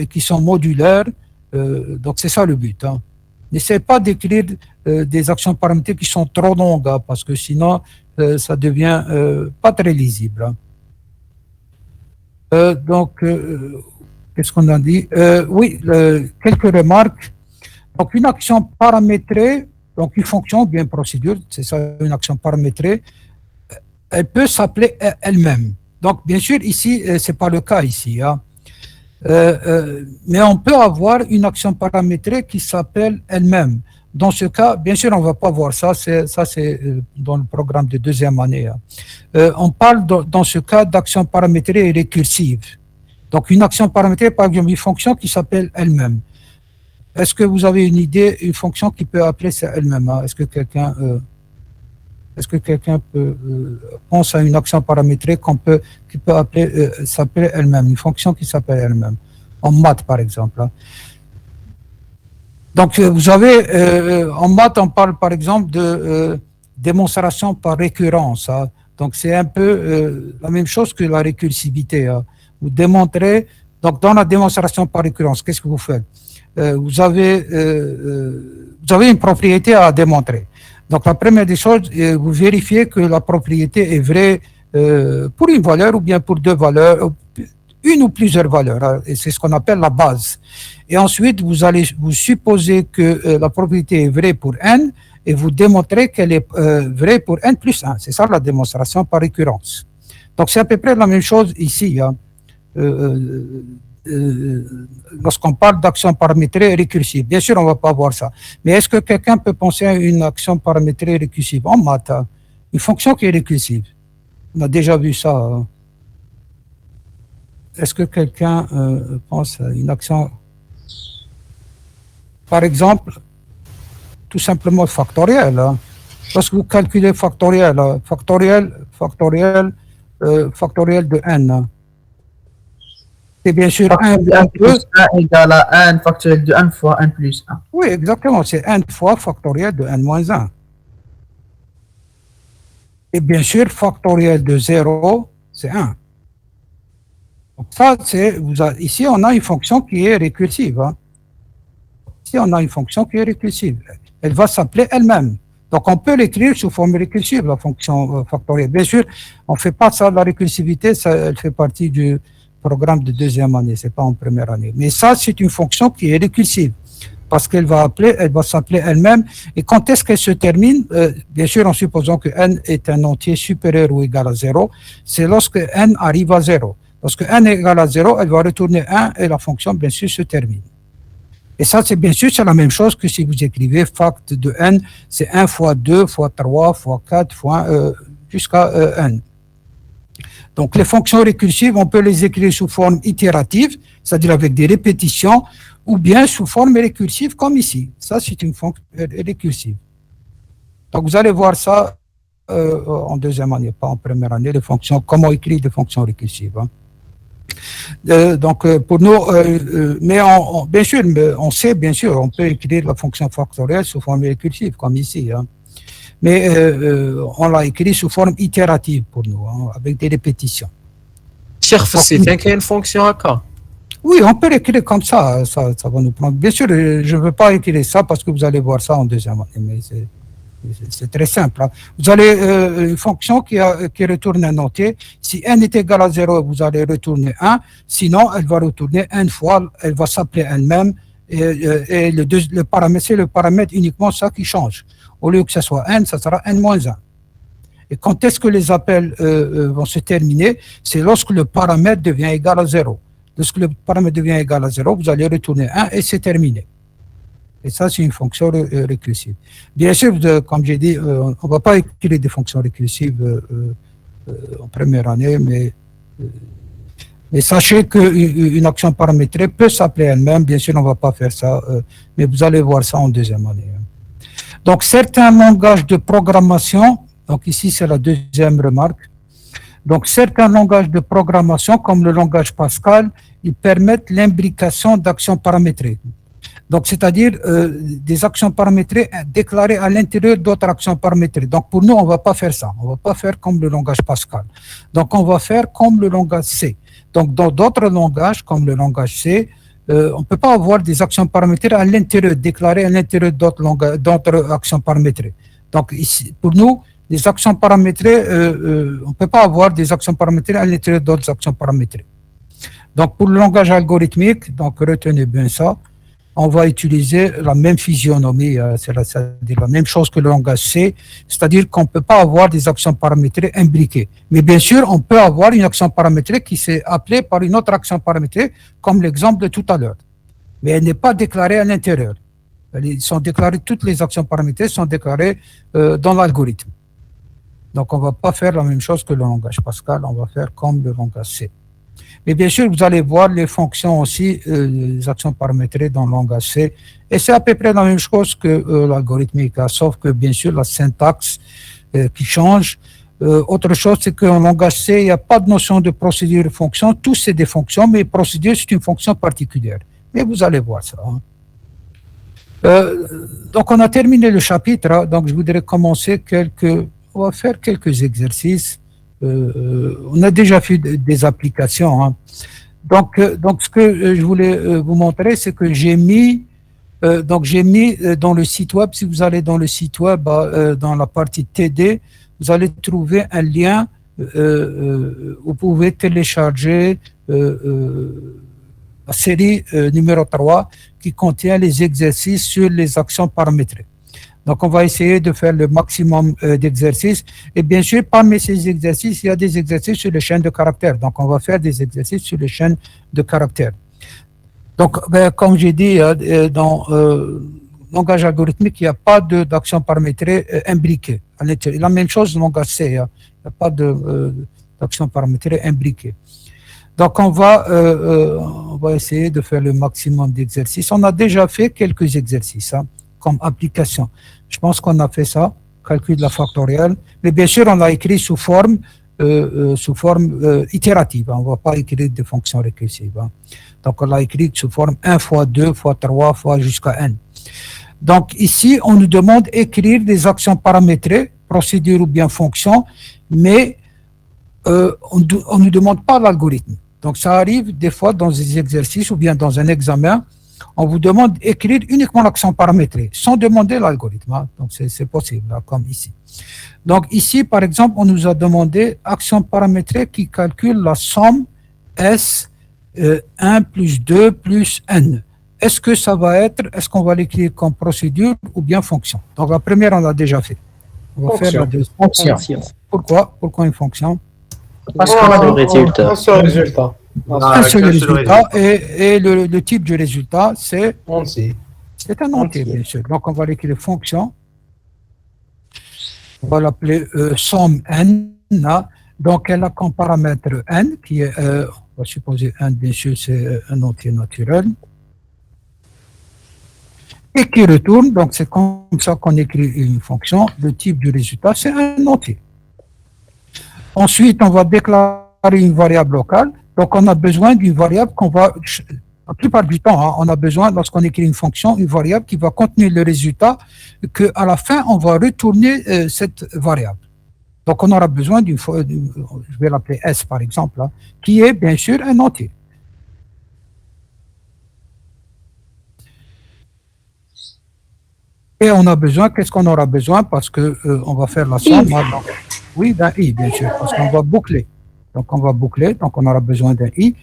qui sont modulaires. Donc, c'est ça le but. Hein. N'essayez pas d'écrire des actions paramétrées qui sont trop longues, hein, parce que sinon, ça devient pas très lisible. Hein. Donc, qu'est-ce qu'on a dit? Oui, quelques remarques. Donc, une action paramétrée, donc une fonction, bien procédure, c'est ça une action paramétrée, elle peut s'appeler elle-même. Donc, bien sûr, ici, ce n'est pas le cas ici. Hein. Mais on peut avoir une action paramétrée qui s'appelle elle-même. Dans ce cas, bien sûr, on ne va pas voir ça, c'est dans le programme de deuxième année. Hein. On parle dans ce cas d'action paramétrée récursive. Donc, une action paramétrée, par exemple, une fonction qui s'appelle elle-même. Est-ce que vous avez une idée, une fonction qui peut appeler ça elle-même? Hein? Est-ce que quelqu'un pense à une action paramétrée qui peut appeler, s'appeler elle-même, une fonction qui s'appelle elle-même, en maths, par exemple? Hein? Donc, vous avez, en maths, on parle, par exemple, de démonstration par récurrence. Hein? Donc, c'est un peu la même chose que la récursivité. Hein? Vous démontrez, donc dans la démonstration par récurrence, qu'est-ce que vous faites? Vous avez une propriété à démontrer. Donc la première des choses, vous vérifiez que la propriété est vraie pour une valeur ou bien pour deux valeurs, une ou plusieurs valeurs, hein, et c'est ce qu'on appelle la base. Et ensuite, vous supposez que la propriété est vraie pour n et vous démontrez qu'elle est vraie pour n plus 1. C'est ça la démonstration par récurrence. Donc c'est à peu près la même chose ici. Hein. Lorsqu'on parle d'action paramétrée récursive. Bien sûr, on ne va pas voir ça. Mais est-ce que quelqu'un peut penser à une action paramétrée récursive en maths? Hein, une fonction qui est récursive. On a déjà vu ça. Hein. Est-ce que quelqu'un pense à une action, par exemple, tout simplement factoriel? Hein. Lorsque vous calculez factoriel, hein, factoriel de n, hein. C'est bien sûr 1 plus 1 égale à 1 factoriel de 1 fois 1 plus 1. Oui, exactement. C'est 1 fois factoriel de n moins 1. Et bien sûr, factoriel de 0, c'est 1. Donc ça, ici, on a une fonction qui est récursive. Hein. Ici, on a une fonction qui est récursive. Elle va s'appeler elle-même. Donc, on peut l'écrire sous forme récursive, la fonction factorielle. Bien sûr, on ne fait pas ça de la récursivité, ça, elle fait partie du programme de deuxième année, ce n'est pas en première année. Mais ça, c'est une fonction qui est récursive, parce qu'elle va s'appeler elle-même. Et quand est-ce qu'elle se termine? Bien sûr, en supposant que n est un entier supérieur ou égal à 0, c'est lorsque n arrive à 0. Lorsque n est égal à 0, elle va retourner 1 et la fonction, bien sûr, se termine. Et ça, c'est bien sûr, c'est la même chose que si vous écrivez fact de n, c'est 1 fois 2 fois 3 fois 4 fois jusqu'à n. Donc, les fonctions récursives, on peut les écrire sous forme itérative, c'est-à-dire avec des répétitions, ou bien sous forme récursive, comme ici. Ça, c'est une fonction récursive. Donc, vous allez voir ça en deuxième année, pas en première année, les fonctions, comment écrire des fonctions récursives. Hein. Pour nous, mais bien sûr, on sait, bien sûr, on peut écrire la fonction factorielle sous forme récursive, comme ici. Hein. Mais on l'a écrit sous forme itérative pour nous, hein, avec des répétitions. Cheikh, c'est une fonction AK. Oui, on peut l'écrire comme ça, ça va nous prendre. Bien sûr, je ne veux pas écrire ça parce que vous allez voir ça en deuxième année, mais c'est très simple. Hein. Vous avez une fonction qui retourne un entier. Si n est égal à 0, vous allez retourner 1. Sinon, elle va retourner n fois, elle va s'appeler n-même. Et le paramètre, c'est le paramètre uniquement ça qui change. Au lieu que ce soit n, ça sera n-1. Et quand est-ce que les appels vont se terminer? C'est lorsque le paramètre devient égal à 0. Lorsque le paramètre devient égal à 0, vous allez retourner 1 et c'est terminé. Et ça, c'est une fonction récursive. Bien sûr, comme j'ai dit, on ne va pas écrire des fonctions récursives en première année, mais sachez qu'une action paramétrée peut s'appeler elle-même. Bien sûr, on ne va pas faire ça, mais vous allez voir ça en deuxième année. Donc, certains langages de programmation, donc ici, c'est la deuxième remarque. Donc, certains langages de programmation, comme le langage Pascal, ils permettent l'imbrication d'actions paramétrées. Donc, c'est-à-dire des actions paramétrées déclarées à l'intérieur d'autres actions paramétrées. Donc, pour nous, on ne va pas faire ça. On ne va pas faire comme le langage Pascal. Donc, on va faire comme le langage C. Donc, dans d'autres langages, comme le langage C, on ne peut pas avoir des actions paramétrées à l'intérieur, déclarées à l'intérieur d'autres actions paramétrées. Donc, ici, pour nous, les actions paramétrées, on ne peut pas avoir des actions paramétrées à l'intérieur d'autres actions paramétrées. Donc, pour le langage algorithmique, donc retenez bien ça, on va utiliser la même physionomie, c'est-à-dire la même chose que le langage C, c'est-à-dire qu'on ne peut pas avoir des actions paramétrées imbriquées. Mais bien sûr, on peut avoir une action paramétrée qui s'est appelée par une autre action paramétrée, comme l'exemple de tout à l'heure. Mais elle n'est pas déclarée à l'intérieur. Toutes les actions paramétrées sont déclarées dans l'algorithme. Donc, on ne va pas faire la même chose que le langage Pascal, on va faire comme le langage C. Mais bien sûr, vous allez voir les fonctions aussi, les actions paramétrées dans le langage C. Et c'est à peu près la même chose que l'algorithmique, sauf que bien sûr, la syntaxe qui change. Autre chose, c'est qu'en langage C, il n'y a pas de notion de procédure et fonction. Tout, c'est des fonctions, mais procédure, c'est une fonction particulière. Mais vous allez voir ça. Hein. Donc, on a terminé le chapitre. Hein, donc, je voudrais commencer on va faire quelques exercices. On a déjà fait des applications. Hein. Donc, ce que je voulais vous montrer, c'est que j'ai mis dans le site web, si vous allez dans le site web, dans la partie TD, vous allez trouver un lien, vous pouvez télécharger la série numéro 3 qui contient les exercices sur les actions paramétrées. Donc, on va essayer de faire le maximum d'exercices. Et bien sûr, parmi ces exercices, il y a des exercices sur les chaînes de caractères. Donc, on va faire des exercices sur les chaînes de caractères. Donc, comme j'ai dit, dans le langage algorithmique, il n'y a pas d'action paramétrée imbriquée. La même chose dans le langage C, il n'y a pas d'action paramétrée imbriquée. Donc, on va essayer de faire le maximum d'exercices. On a déjà fait quelques exercices, hein, comme application. Je pense qu'on a fait ça, calcul de la factorielle, mais bien sûr, on l'a écrit sous forme itérative. On ne va pas écrire des fonctions récursives. Hein. Donc, on l'a écrit sous forme 1 fois 2 fois 3 fois jusqu'à n. Donc, ici, on nous demande d'écrire des actions paramétrées, procédure ou bien fonction, mais on ne nous demande pas l'algorithme. Donc, ça arrive des fois dans des exercices ou bien dans un examen, on vous demande d'écrire uniquement l'action paramétrée, sans demander l'algorithme. Hein. Donc, c'est possible, là, comme ici. Donc, ici, par exemple, on nous a demandé action paramétrée qui calcule la somme S 1 plus 2 plus N. Est-ce qu'on va l'écrire comme procédure ou bien fonction? Donc, la première, on l'a déjà fait. On va faire la deuxième. Fonction. Pourquoi une fonction? Parce qu'on a le résultat. Un seul résultat. Un seul résultat. Et le type du résultat, c'est entier. C'est un entier, bien sûr. Donc, on va l'écrire fonction. On va l'appeler somme n. Donc, elle a comme paramètre n, qui est, on va supposer n, bien sûr, c'est un entier naturel. Et qui retourne, donc c'est comme ça qu'on écrit une fonction. Le type du résultat, c'est un entier. Ensuite, on va déclarer une variable locale. Donc, on a besoin d'une variable qu'on va, la plupart du temps, hein, on a besoin, lorsqu'on écrit une fonction, une variable qui va contenir le résultat, qu'à la fin, on va retourner cette variable. Donc, on aura besoin d'une, je vais l'appeler S par exemple, hein, qui est bien sûr un entier. Et on a besoin, qu'est-ce qu'on aura besoin? Parce que on va faire la somme. Donc, oui, d'un i, bien sûr, parce qu'on va boucler. Donc, on va boucler, donc on aura besoin d'un i.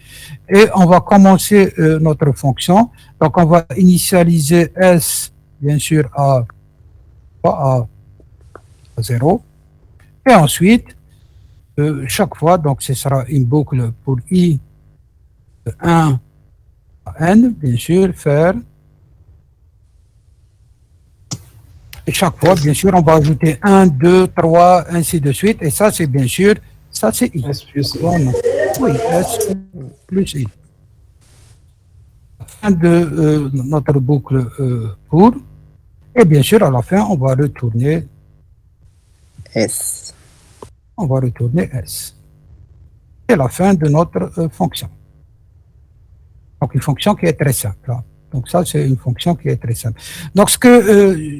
Et on va commencer notre fonction. Donc, on va initialiser S, bien sûr, à 0. Et ensuite, chaque fois, donc ce sera une boucle pour i de 1 à n, bien sûr, faire. Et chaque fois, bien sûr, on va ajouter 1, 2, 3, ainsi de suite. Et ça, c'est bien sûr, ça c'est i. S plus I. Oui, S plus i. Fin de notre boucle pour. Et bien sûr, à la fin, on va retourner S. On va retourner S. C'est la fin de notre fonction. Donc, une fonction qui est très simple. Hein. Donc, ça, c'est une fonction qui est très simple. Donc,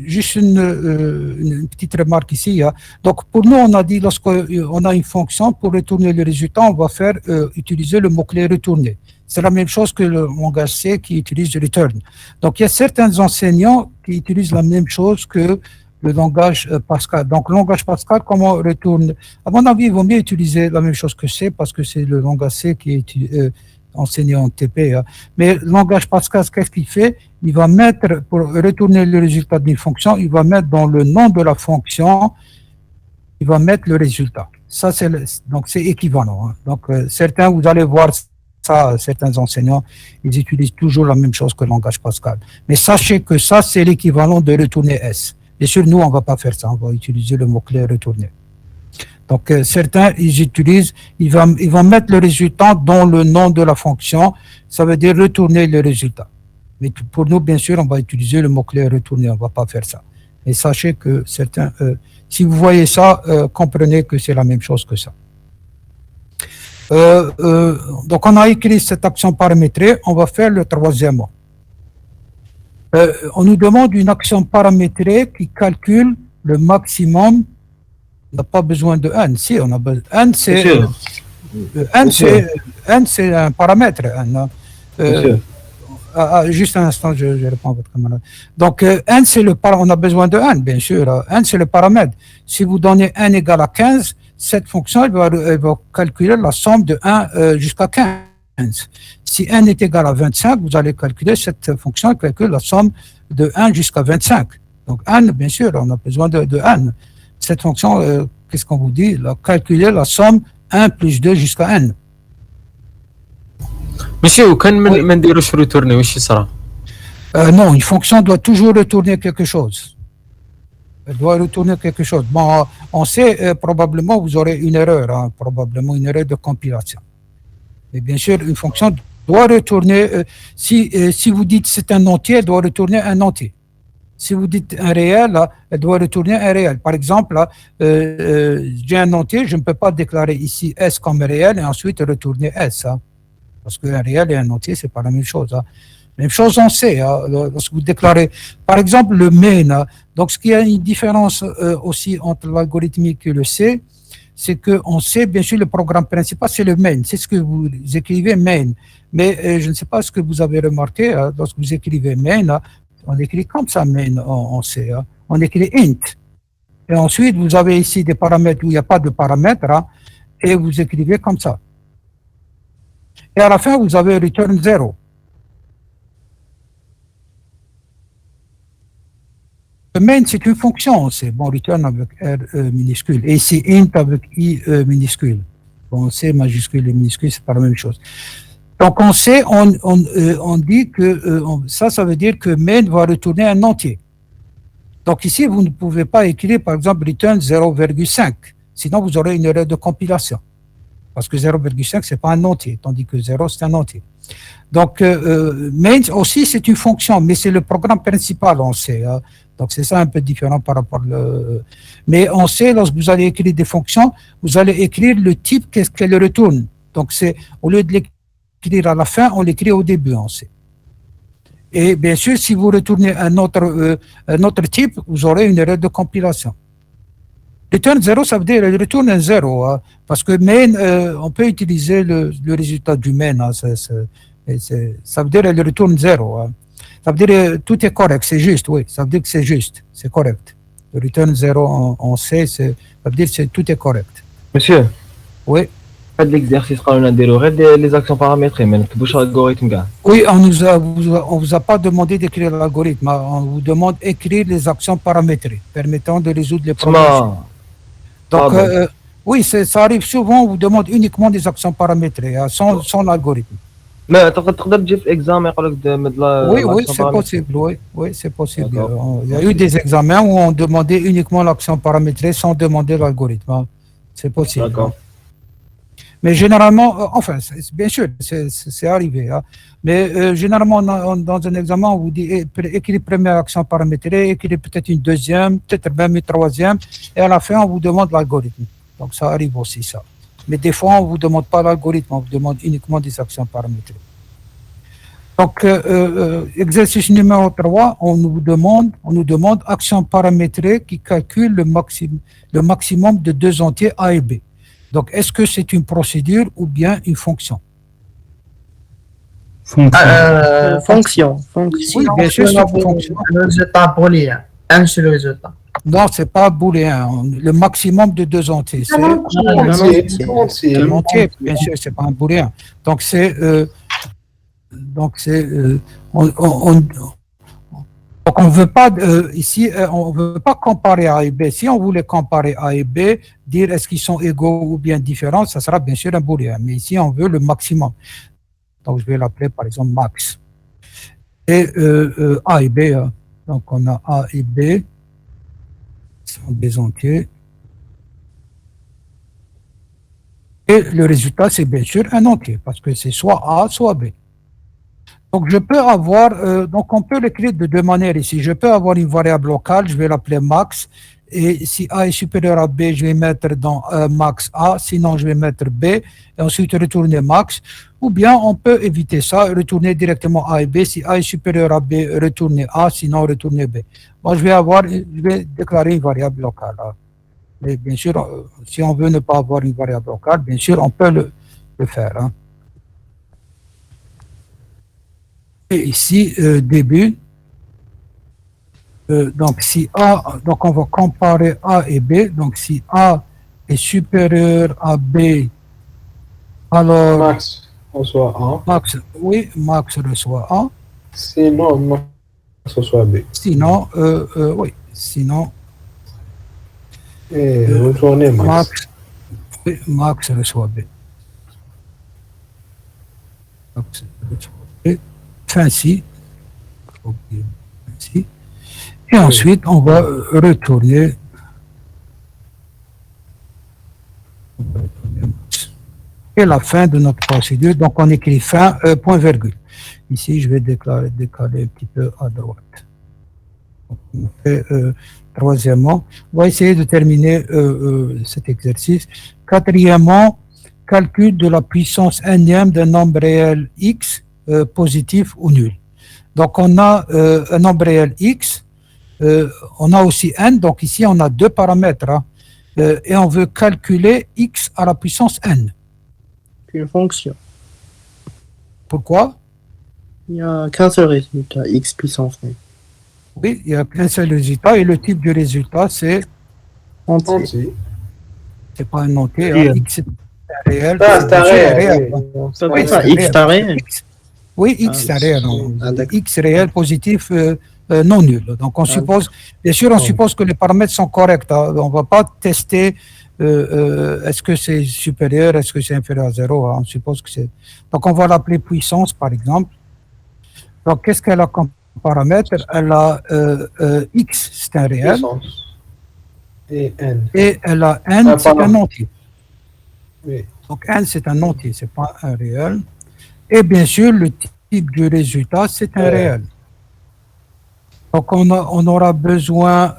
juste une petite remarque ici. Hein. Donc, pour nous, on a dit, lorsqu'on a une fonction, pour retourner le résultat, on va faire utiliser le mot-clé retourner. C'est la même chose que le langage C qui utilise return. Donc, il y a certains enseignants qui utilisent la même chose que le langage Pascal. Donc, le langage Pascal, comment retourne? À mon avis, il vaut mieux utiliser la même chose que C parce que c'est le langage C qui est enseigné en TP. Hein. Mais le langage Pascal, qu'est-ce qu'il fait? Il va mettre, pour retourner le résultat d'une fonction, il va mettre dans le nom de la fonction, il va mettre le résultat. Ça, donc c'est équivalent. Hein. Donc, certains, vous allez voir ça, certains enseignants, ils utilisent toujours la même chose que le langage Pascal. Mais sachez que ça, c'est l'équivalent de retourner S. Bien sûr, nous, on ne va pas faire ça. On va utiliser le mot-clé retourner. Donc, certains, ils vont mettre le résultat dans le nom de la fonction. Ça veut dire retourner le résultat. Mais pour nous, bien sûr, on va utiliser le mot-clé retourner. On ne va pas faire ça. Et sachez que certains, si vous voyez ça, comprenez que c'est la même chose que ça. Donc, on a écrit cette action paramétrée. On va faire le troisième mot. On nous demande une action paramétrée qui calcule le maximum. On n'a pas besoin de n. Si, on a besoin. N, c'est un paramètre. N, juste un instant, je réponds à votre camarade. Donc, n, on a besoin de n, bien sûr. N, c'est le paramètre. Si vous donnez n égale à 15, cette fonction, elle va calculer la somme de 1 jusqu'à 15. Si n est égal à 25, vous allez calculer cette fonction qui calcule la somme de 1 jusqu'à 25. Donc n, bien sûr, on a besoin de n. Cette fonction, qu'est-ce qu'on vous dit? Calculer la somme 1 plus 2 jusqu'à n. Monsieur, quand on dit retourner, qu'est-ce que ça? Non, une fonction doit toujours retourner quelque chose. Elle doit retourner quelque chose. Bon, on sait, probablement, vous aurez une erreur, hein, probablement une erreur de compilation. Et bien sûr, une fonction doit retourner, si vous dites c'est un entier, elle doit retourner un entier. Si vous dites un réel, là, elle doit retourner un réel. Par exemple, là, j'ai un entier, je ne peux pas déclarer ici S comme réel et ensuite retourner S. Hein, parce qu'un réel et un entier, ce n'est pas la même chose. Hein. Même chose on sait, hein, lorsque vous déclarez, par exemple, le main. Hein, donc, ce qui a une différence aussi entre l'algorithmique et le C, c'est qu'on sait, bien sûr, le programme principal, c'est le main. C'est ce que vous écrivez main. Mais je ne sais pas ce que vous avez remarqué, hein, lorsque vous écrivez main, hein, on écrit comme ça main en C. Hein. On écrit int. Et ensuite, vous avez ici des paramètres où il n'y a pas de paramètres, hein, et vous écrivez comme ça. Et à la fin, vous avez return 0. Le main, c'est une fonction, c'est bon, return avec R minuscule. Et ici, int avec I minuscule. Bon, C majuscule et minuscule, c'est pas la même chose. Donc, on sait, on dit que ça veut dire que main va retourner un entier. Donc, ici, vous ne pouvez pas écrire, par exemple, return 0,5. Sinon, vous aurez une erreur de compilation. Parce que 0,5, c'est pas un entier, tandis que 0, c'est un entier. Donc, main aussi, c'est une fonction, mais c'est le programme principal, on sait. Hein. Donc, c'est ça un peu différent par rapport mais on sait, lorsque vous allez écrire des fonctions, vous allez écrire le type qu'elle retourne. Donc, c'est, au lieu de l'écrire à la fin, on l'écrit au début en C. Et bien sûr, si vous retournez un autre type, vous aurez une erreur de compilation. Return 0, ça veut dire retourne un 0, hein, parce que main, on peut utiliser le résultat du main, hein, ça veut dire elle retourne 0. Hein. Ça veut dire tout est correct, c'est juste, oui, ça veut dire que c'est juste, c'est correct. Le return 0 en C, ça veut dire que tout est correct. Monsieur, oui. L'exercice qu'on a les actions paramétrées, mais l'algorithme. Oui, on vous a pas demandé d'écrire l'algorithme, on vous demande d'écrire les actions paramétrées permettant de résoudre les problèmes. Donc, oui, ça arrive souvent, on vous demande uniquement des actions paramétrées, hein, sans l'algorithme. Mais tu peux dire l'examen oui, c'est possible, oui, c'est possible. Il y a eu des examens où on demandait uniquement l'action paramétrée sans demander l'algorithme. Hein. C'est possible. D'accord. Hein. Mais généralement, enfin, bien sûr, c'est arrivé. Hein. Mais généralement, dans un examen, on vous dit écrire première action paramétrée, écrire peut-être une deuxième, peut-être même une troisième, et à la fin, on vous demande l'algorithme. Donc, ça arrive aussi, ça. Mais des fois, on ne vous demande pas l'algorithme, on vous demande uniquement des actions paramétrées. Donc, exercice numéro 3, on nous demande action paramétrée qui calcule le maximum de deux entiers A et B. Donc, est-ce que c'est une procédure ou bien une fonction? Fonction. Oui, bien sûr, c'est une fonction. Le résultat booléen. Un seul résultat. Non, c'est pas booléen. Le maximum de deux entiers. C'est un entier, bien sûr, c'est pas un booléen. Donc, on ne veut pas, ici, on ne veut pas comparer A et B. Si on voulait comparer A et B, dire est-ce qu'ils sont égaux ou bien différents, ça sera bien sûr un booléen. Mais ici, on veut le maximum. Donc, je vais l'appeler par exemple max. Et A et B, donc on a A et B, sont des entiers. Et le résultat, c'est bien sûr un entier, parce que c'est soit A, soit B. Donc, je peux avoir, donc on peut l'écrire de deux manières ici. Je peux avoir une variable locale, je vais l'appeler max, et si A est supérieur à B, je vais mettre dans max A, sinon je vais mettre B, et ensuite retourner max. Ou bien on peut éviter ça, retourner directement A et B. Si A est supérieur à B, retourner A, sinon retourner B. Moi, je vais déclarer une variable locale. Hein. Mais bien sûr, si on veut ne pas avoir une variable locale, bien sûr, on peut le faire. Hein. Et ici, début. Donc, si A, donc on va comparer A et B. Donc, si A est supérieur à B, alors. Max reçoit A. Max, oui, Max reçoit A. Sinon, Max reçoit B. Sinon, oui, sinon. Et retourner Max. Max reçoit B. Max reçoit B. Fin ci. Et ensuite, on va retourner. Et la fin de notre procédure. Donc, on écrit fin, point virgule. Ici, je vais décaler un petit peu à droite. Donc, on fait, troisièmement, on va essayer de terminer cet exercice. Quatrièmement, calcul de la puissance n-ième d'un nombre réel x positif ou nul. Donc, on a un nombre réel x, on a aussi n, donc ici, on a deux paramètres, hein, et on veut calculer x à la puissance n. Une fonction. Pourquoi? Il n'y a qu'un seul résultat, x puissance n. Oui, il n'y a qu'un seul résultat, et le type du résultat, c'est entier. C'est pas un entier, hein, x c'est un réel. C'est un réel. Oui, x c'est un réel. Oui, x c'est un réel. X réel positif non nul. Donc on suppose, bien sûr, on suppose que les paramètres sont corrects. Hein. On ne va pas tester est-ce que c'est supérieur, est-ce que c'est inférieur à 0. Hein. On suppose que c'est. Donc on va l'appeler puissance, par exemple. Donc qu'est-ce qu'elle a comme paramètre? Elle a x, c'est un réel. Puissance. Et n. Et elle a n, c'est un entier. Oui. Donc n, c'est un entier, c'est pas un réel. Et bien sûr, le type du résultat, c'est un réel. Donc on aura besoin,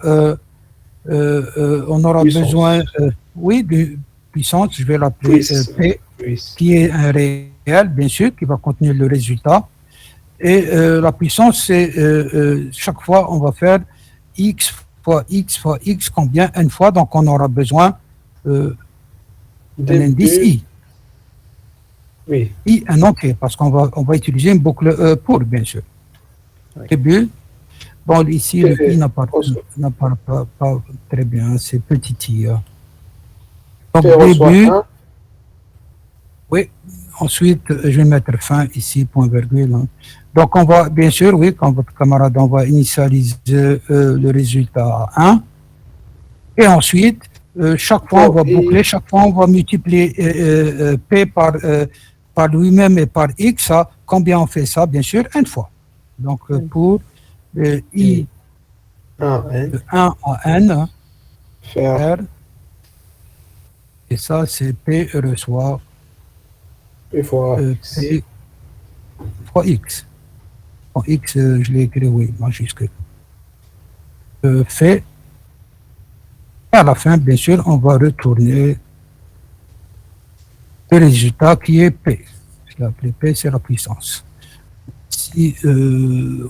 oui, de puissance, je vais l'appeler P. 8. qui est un réel, bien sûr, qui va contenir le résultat. Et la puissance, c'est chaque fois, on va faire x fois x fois x, combien? N fois, donc on aura besoin d'un indice i. Oui. I, un entier, parce qu'on va utiliser une boucle pour, bien sûr. Oui. Début. Bon, ici, le i n'apparaît pas très bien, c'est petit i. Donc, T reçoit début. 1. Oui, ensuite, je vais mettre fin ici, point virgule. Hein. Donc, on va, bien sûr, oui, comme votre camarade, on va initialiser le résultat à 1. Et ensuite, chaque fois, on va boucler, chaque fois, on va multiplier P par lui-même et par X. Hein. Combien on fait ça? Bien sûr, n fois. Donc, pour I 1 N. de 1 à N, hein, Faire R, et ça, c'est P reçoit P fois X. P fois X. Bon, X, je l'ai écrit, oui, majuscule. Fait. Et à la fin, bien sûr, on va retourner le résultat qui est P. Je l'ai appelé P, c'est la puissance. Si,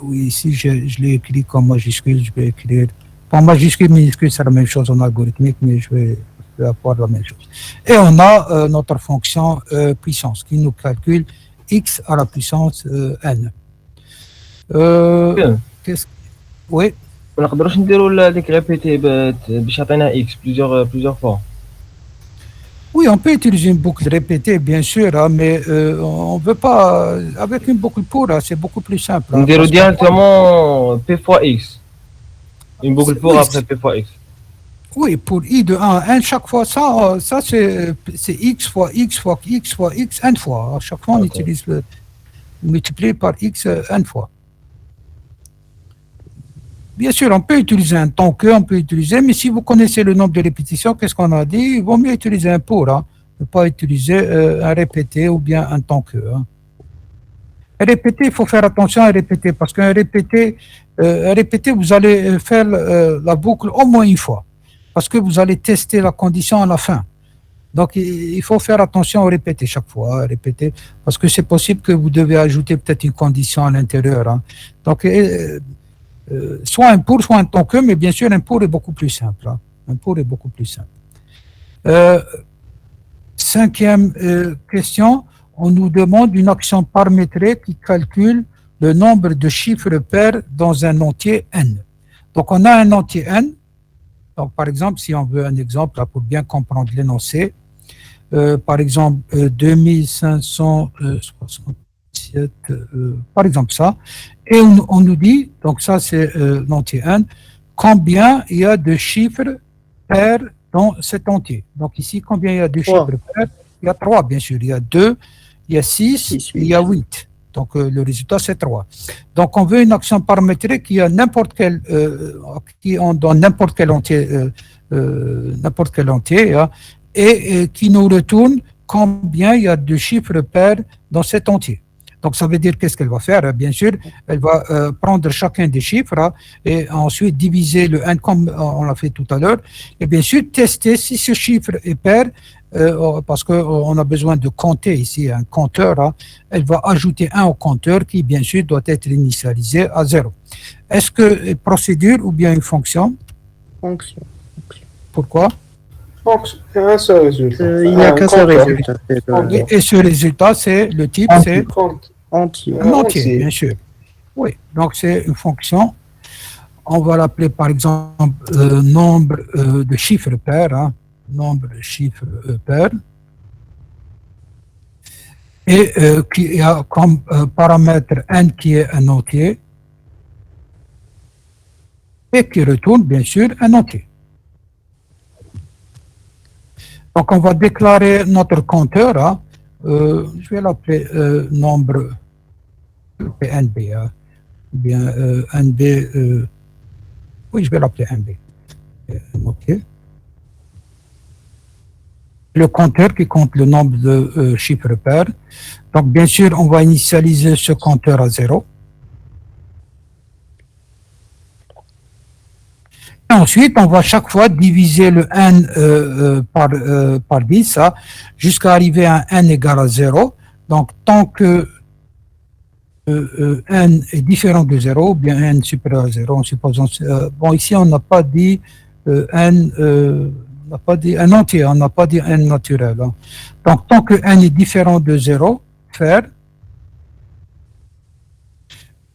oui, ici, je l'ai écrit comme majuscule, je vais écrire. Bon, majuscule, minuscule, c'est la même chose en algorithmique, mais je vais avoir la même chose. Et on a notre fonction puissance qui nous calcule x à la puissance n. Qu'est-ce que... Oui. ما نقدروش نديروا هذيك ريبيتي باش يعطينا اكس plusieurs fois. Oui, on peut utiliser une boucle répétée, bien sûr, hein, mais on ne veut pas. Avec une boucle pour, hein, c'est beaucoup plus simple. Hein, نديروا directement p fois x. Une boucle pour Oui, après p fois x. Oui, pour i de 1 à n, chaque fois, ça c'est x fois x fois x fois x n fois. À chaque fois, on utilise le multiplié par x n fois. Bien sûr, on peut utiliser un tant que, on peut utiliser, mais si vous connaissez le nombre de répétitions, qu'est-ce qu'on a dit? Il vaut mieux utiliser un pour, hein, ne pas utiliser un répété ou bien un tant que. Hein. Un répété, il faut faire attention à un répété, parce qu'un répété, vous allez faire la boucle au moins une fois, parce que vous allez tester la condition à la fin. Donc, il faut faire attention au répété chaque fois, répéter, parce que c'est possible que vous devez ajouter peut-être une condition à l'intérieur. Hein. Donc, soit un pour, soit un tant que, mais bien sûr, un pour est beaucoup plus simple. Hein. Un pour est beaucoup plus simple. Cinquième question, on nous demande une action paramétrée qui calcule le nombre de chiffres pairs dans un entier n. Donc, on a un entier n. Donc, par exemple, si on veut un exemple là, pour bien comprendre l'énoncé, par exemple, 2567, par exemple ça, et on nous dit, donc ça c'est l'entier n, combien il y a de chiffres pairs dans cet entier. Donc ici, combien il y a de chiffres pairs? Il y a 3, bien sûr. Il y a 2, il y a 6, il y a 8. Donc le résultat, c'est 3. Donc on veut une action paramétrée qui a n'importe quel, qui dans n'importe quel entier, hein, et qui nous retourne combien il y a de chiffres pairs dans cet entier. Donc, ça veut dire qu'est-ce qu'elle va faire? Bien sûr, elle va prendre chacun des chiffres hein, et ensuite diviser le n comme on l'a fait tout à l'heure. Et bien sûr, tester si ce chiffre est pair, parce qu'on a besoin de compter ici un compteur. Hein, elle va ajouter 1 au compteur qui, bien sûr, doit être initialisé à 0. Est-ce que une procédure ou bien une fonction? Fonction. Pourquoi? Fonction. Un seul résultat. Il n'y a qu'un seul résultat. Et ce résultat, c'est le type, c'est entier. un entier, bien sûr. Oui, donc c'est une fonction. On va l'appeler par exemple nombre de chiffres pairs. Hein, nombre de chiffres pairs. Et qui a comme paramètre n qui est un entier. Et qui retourne bien sûr un entier. Donc, on va déclarer notre compteur. Hein, je vais l'appeler nombre NB. Hein, bien NB. Oui, je vais l'appeler NB. OK. Le compteur qui compte le nombre de chiffres pairs. Donc, bien sûr, on va initialiser ce compteur à 0. Et ensuite, on va chaque fois diviser le n par 10 hein, jusqu'à arriver à un n égal à 0. Donc, tant que n est différent de 0, ou bien n supérieur à 0, en supposant... bon, ici, on n'a pas dit n... on n'a pas dit n entier, on n'a pas dit n naturel. Hein. Donc, tant que n est différent de 0, faire...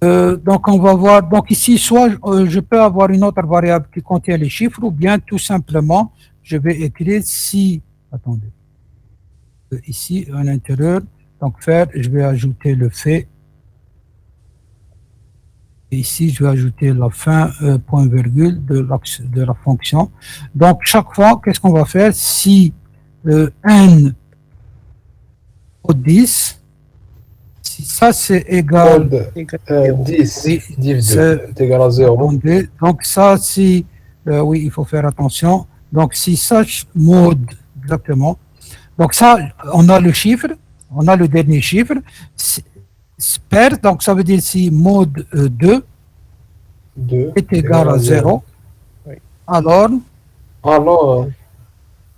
donc, on va voir, donc ici, soit je peux avoir une autre variable qui contient les chiffres, ou bien tout simplement, je vais écrire si, attendez, ici, à l'intérieur, donc faire, je vais ajouter le fait, et ici, je vais ajouter la fin, point virgule de la fonction. Donc, chaque fois, qu'est-ce qu'on va faire? Si n au 10, si ça c'est égal Code 10 oui, div 2 c'est- est égal à 0. donc ça si oui il faut faire attention donc si ça mode exactement donc ça on a le chiffre on a le dernier chiffre per donc ça veut dire si mode 2 2 est égal à 0 Oui. alors Alors,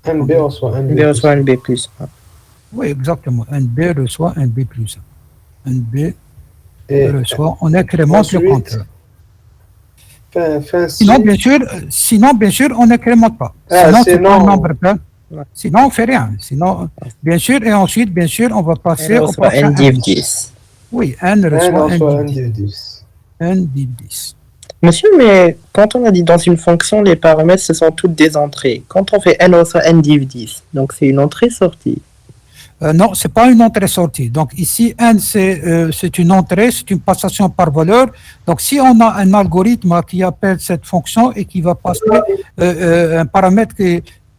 NB reçoit NB. B reçoit un B plus. oui exactement NB reçoit NB plus 1 NB Et reçoit on incrémente le ensuite, compteur. fin Sinon, bien sûr, on n'incrémente pas. Ah, Sinon, c'est sinon- pas un nombre plein. Ouais. Sinon, on fait rien. Sinon, bien sûr, et ensuite, bien sûr, on va passer Elle au reçoit prochain N div 10. Oui, n N reçoit reçoit n div 10. ND 10. N div 10. Monsieur, mais quand on a dit dans une fonction, les paramètres, ce sont toutes des entrées. Quand on fait N reçoit N div 10, donc c'est une entrée-sortie. Non, c'est pas une entrée-sortie. Donc ici, n, c'est une entrée, c'est une passation par valeur. Donc si on a un algorithme qui appelle cette fonction et qui va passer un paramètre,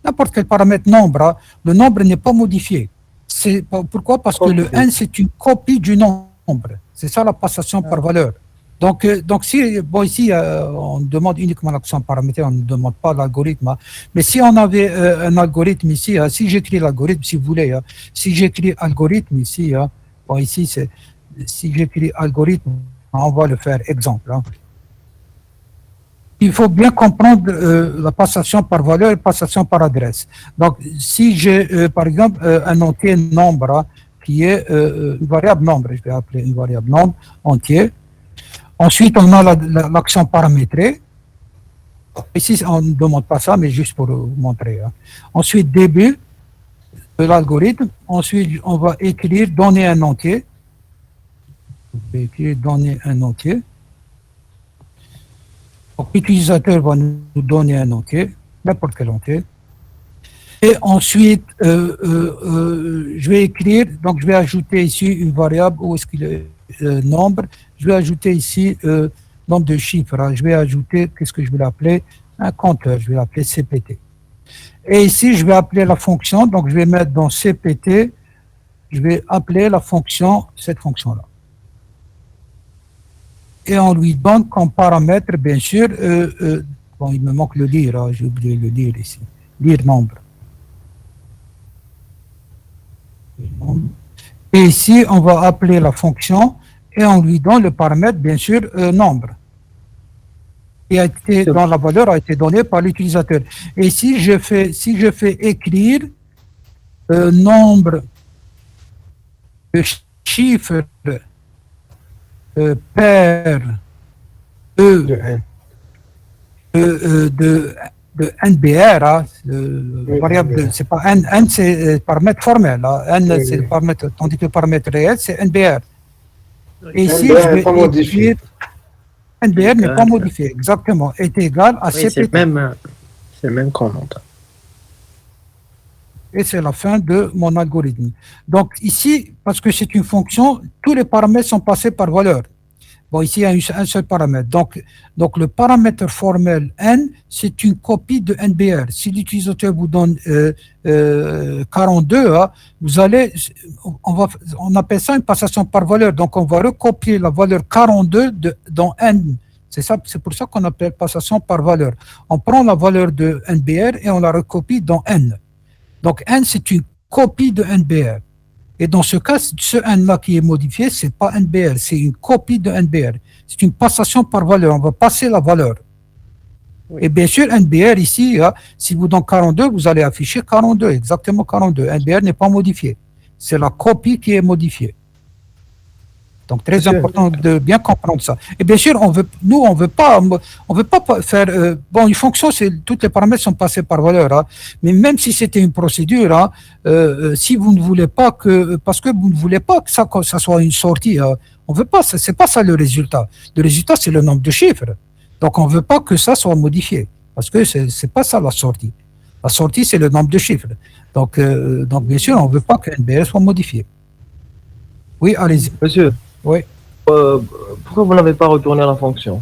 n'importe quel paramètre nombre, hein, le nombre n'est pas modifié. Pourquoi? Parce que le n, c'est une copie du nombre. C'est ça la passation par valeur. Donc si, bon, ici, on demande uniquement l'action paramétrée, on ne demande pas l'algorithme. Hein. Mais si on avait un algorithme ici, hein, si j'écris l'algorithme, si vous voulez, hein, si j'écris algorithme ici, hein, bon, ici, c'est, si j'écris algorithme, on va le faire exemple. Hein. Il faut bien comprendre la passation par valeur et passation par adresse. Donc, si j'ai, par exemple, un entier nombre, hein, qui est une variable nombre, je vais appeler une variable nombre entier. Ensuite, on a l'action paramétrée. Ici, on ne demande pas ça, mais juste pour vous montrer. Hein. Ensuite, début de l'algorithme. Ensuite, on va écrire donner un entier. On va écrire donner un entier. Donc, l'utilisateur va nous donner un entier, n'importe quel entier. Et ensuite, je vais écrire, donc je vais ajouter ici une variable, où est-ce qu'il est nombre. Je vais ajouter ici nombre de chiffres. Hein. Je vais ajouter, qu'est-ce que je vais l'appeler? Un compteur, je vais l'appeler CPT. Et ici, je vais appeler la fonction, donc je vais mettre dans CPT, je vais appeler la fonction, cette fonction-là. Et on lui donne comme paramètre, bien sûr, bon, il me manque le lire, hein, j'ai oublié le lire ici, lire nombre. Et ici, on va appeler la fonction et on lui donne le paramètre, bien sûr, nombre. Qui a été, dont la valeur a été donnée par l'utilisateur. Et si je fais écrire nombre de chiffres per de NBR, hein, variable, c'est pas N c'est paramètre formel, hein, N c'est le paramètre, tandis que le paramètre réel c'est NBR. Et ici, je vais écrire NBR n'est pas modifié, exactement, est égal à CPT. C'est le même qu'on entend. Et c'est la fin de mon algorithme. Donc ici, parce que c'est une fonction, tous les paramètres sont passés par valeur. Bon, ici, il y a un seul paramètre. Donc le paramètre formel n, c'est une copie de NBR. Si l'utilisateur vous donne 42, hein, vous allez, on appelle ça une passation par valeur. Donc on va recopier la valeur 42 dans n. C'est pour ça qu'on appelle passation par valeur. On prend la valeur de NBR et on la recopie dans n. Donc n, c'est une copie de NBR. Et dans ce cas, ce n-là qui est modifié, ce n'est pas NBR, c'est une copie de NBR. C'est une passation par valeur, on va passer la valeur. Oui. Et bien sûr, NBR ici, si vous donnez 42, vous allez afficher 42, exactement 42. NBR n'est pas modifié. C'est la copie qui est modifiée. Donc, très Monsieur. important de bien comprendre ça. Et bien sûr, on veut pas faire, bon, une fonction, toutes les paramètres sont passés par valeur, hein, mais même si c'était une procédure, hein, si vous ne voulez pas parce que vous ne voulez pas que ça soit une sortie, hein, on veut pas, c'est pas ça le résultat. Le résultat, c'est le nombre de chiffres. Donc, on veut pas que ça soit modifié, parce que c'est pas ça la sortie. La sortie, c'est le nombre de chiffres. Donc, bien sûr, on veut pas que NBR soit modifié. Oui, allez-y. Monsieur, Oui. pourquoi vous n'avez pas retourné la fonction?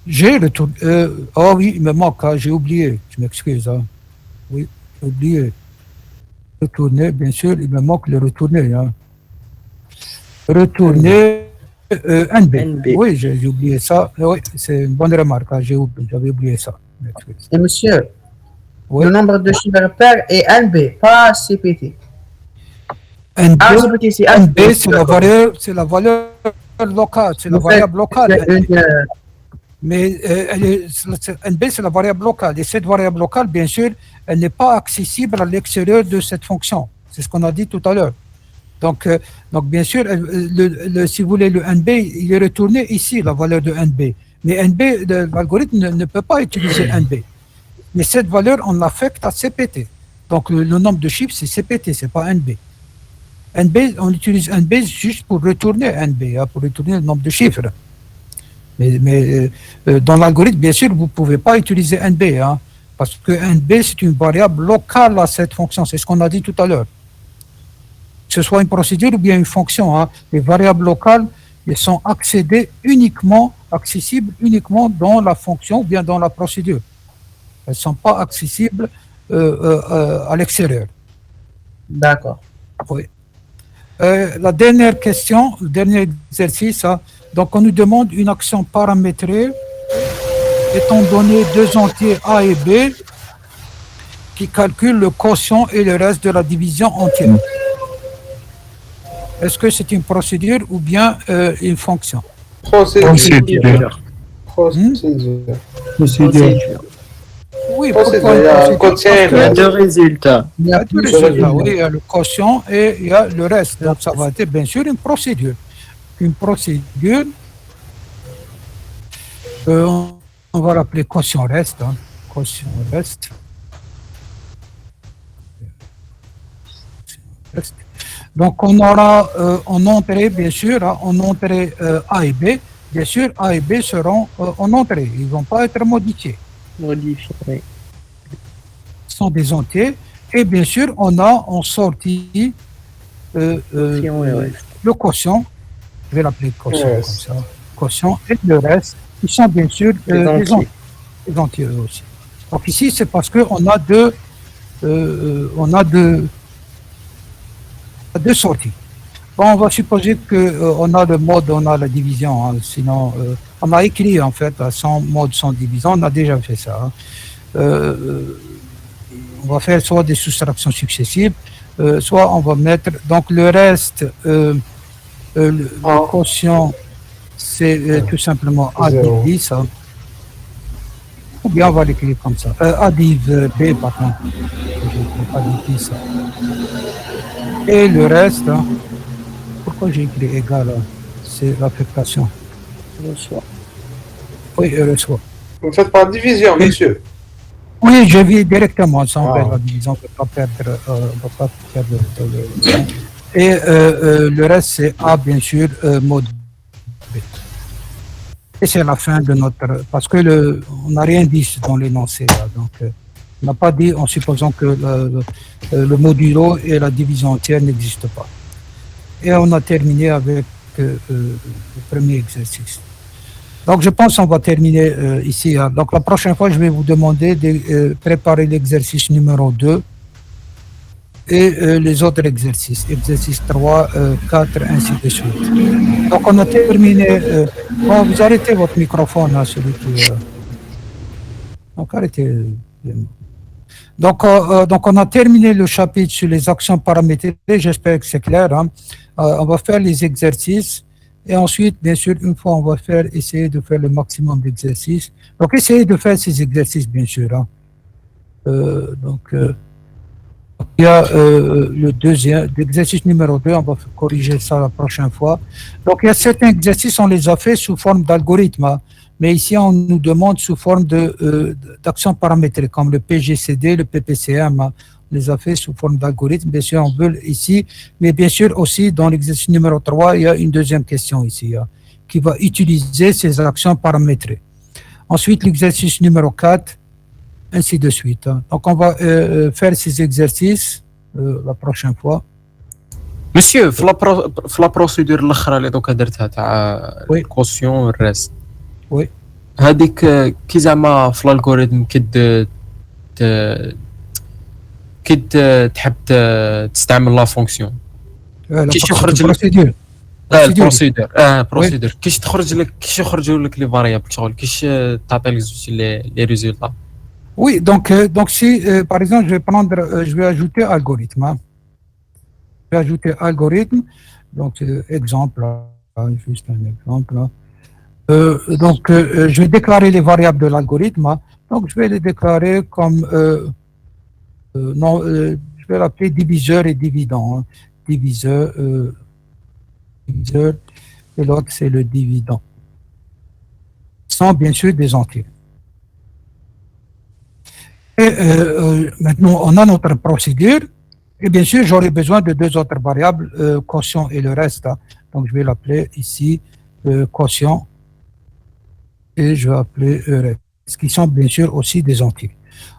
J'ai retourné. Oh oui, il me manque, hein, j'ai oublié. Je m'excuse. Hein. Oui, j'ai oublié. Retourner, bien sûr, il me manque le retourner. Hein. Retourner NB. NB. Oui, j'ai oublié ça. Oui, c'est une bonne remarque. Hein, j'avais oublié ça. Je m'excuse. Et monsieur, Oui. le nombre de chiffres pairs est NB, pas CPT. NB, Ah, CPT, c'est NB, c'est la valeur locale, c'est la variable locale. Mais NB, c'est la variable locale. Et cette variable locale, bien sûr, elle n'est pas accessible à l'extérieur de cette fonction. C'est ce qu'on a dit tout à l'heure. Donc, bien sûr, si vous voulez, le NB, il est retourné ici, la valeur de NB. Mais NB, l'algorithme ne peut pas utiliser NB. Mais cette valeur, on l'affecte à CPT. Donc, le nombre de chiffres, c'est CPT, c'est pas NB. NB, on utilise NB juste pour retourner NB, hein, pour retourner le nombre de chiffres. Mais dans l'algorithme, bien sûr, vous ne pouvez pas utiliser NB, hein, parce que NB, c'est une variable locale à cette fonction. C'est ce qu'on a dit tout à l'heure. Que ce soit une procédure ou bien une fonction, hein, les variables locales, elles sont accessibles uniquement dans la fonction ou bien dans la procédure. Elles ne sont pas accessibles à l'extérieur. D'accord. Oui. La dernière question, le dernier exercice, hein, donc on nous demande une action paramétrée étant donné deux entiers A et B qui calculent le quotient et le reste de la division entière. Est-ce que c'est une procédure ou bien une fonction? Procédure. Oui, Procédure, il y a un quotient et Il y a deux résultats. Il y a deux résultats, oui, il y a le quotient et il y a le reste. Donc ça va être bien sûr une procédure. Une procédure, on va l'appeler quotient reste. Hein. Quotient reste. Donc on aura en entrée, bien sûr, hein, en entrée A et B. Bien sûr, A et B seront en entrée. Ils ne vont pas être modifiés. Modifié, oui. Ce sont des entiers. Et bien sûr, on a en sortie le quotient. Je vais l'appeler quotient Yes. comme ça. Quotient et le reste, qui sont bien sûr Les entiers. les entiers aussi. Donc ici, c'est parce qu'on a deux sorties. Bon, on va supposer qu'on a le mode, on a la division. Hein, sinon, on a écrit en fait sans mode, sans division. On a déjà fait ça. Hein. On va faire soit des soustractions successives, soit on va mettre. Donc le reste, le quotient, c'est tout simplement A div 10. Hein. Ou bien on va l'écrire comme ça. A div B, par contre. A div 10. Et le reste, hein, pourquoi j'ai écrit égal? Hein, c'est l'affectation. Reçoit. Oui, reçoit. Vous faites par division, monsieur. Oui, je vis directement sans Ah. faire la division, on ne va pas perdre Et le reste, c'est A, bien sûr, mode B. Et c'est la fin de notre... Parce que on n'a rien dit dans l'énoncé. Là, donc, on n'a pas dit en supposant que le modulo et la division entière n'existent pas. Et on a terminé avec le premier exercice. Donc je pense qu'on va terminer ici. Hein. Donc la prochaine fois, je vais vous demander de préparer l'exercice numéro 2 et les autres exercices. Exercice 3, 4, ainsi de suite. Donc on a terminé. Bon, vous arrêtez votre microphone, hein, celui qui... Donc arrêtez. Donc on a terminé le chapitre sur les actions paramétrées. J'espère que c'est clair. Hein. On va faire les exercices Et ensuite, bien sûr, une fois, on va essayer de faire le maximum d'exercices. Donc, essayez de faire ces exercices, bien sûr. Hein. Il y a le deuxième, l'exercice numéro 2, on va corriger ça la prochaine fois. Donc, il y a certains exercices, on les a fait sous forme d'algorithme, hein, mais ici, on nous demande sous forme d'actions paramétrées, comme le PGCD, le PPCM, hein. On les a fait sous forme d'algorithme, bien sûr, on veut ici, mais bien sûr aussi, dans l'exercice numéro 3, il y a une deuxième question ici, hein, qui va utiliser ces actions paramétrées. Ensuite, l'exercice numéro 4, ainsi de suite. Hein. Donc, on va faire ces exercices la prochaine fois. Monsieur, في لا بروسيدور الاخرى اللي دوكا درتها تاع وي. الكوسيون والريست وي. هذيك كي زعما في الالغوريثم تحب تستعمل لا فونكسيون كيش يخرج لك بروسيدور كيش يخرجوا لك لي فاريابل شغل كيش تعطي لي ريزولتا. Oui, donc si, par exemple, je vais ajouter algorithme. Hein. Je vais ajouter algorithme. Donc, exemple, hein, juste un exemple. Hein. Je vais déclarer les variables de l'algorithme. Hein. Donc, je vais les déclarer comme, je vais l'appeler diviseur et dividende. Hein. Diviseur, et l'autre, c'est le dividende. Sans, bien sûr, des entiers. Et maintenant, on a notre procédure. Et bien sûr, j'aurai besoin de deux autres variables, quotient et le reste. Hein. Donc, je vais l'appeler ici quotient. Et je vais appeler reste, qui sont bien sûr aussi des entiers.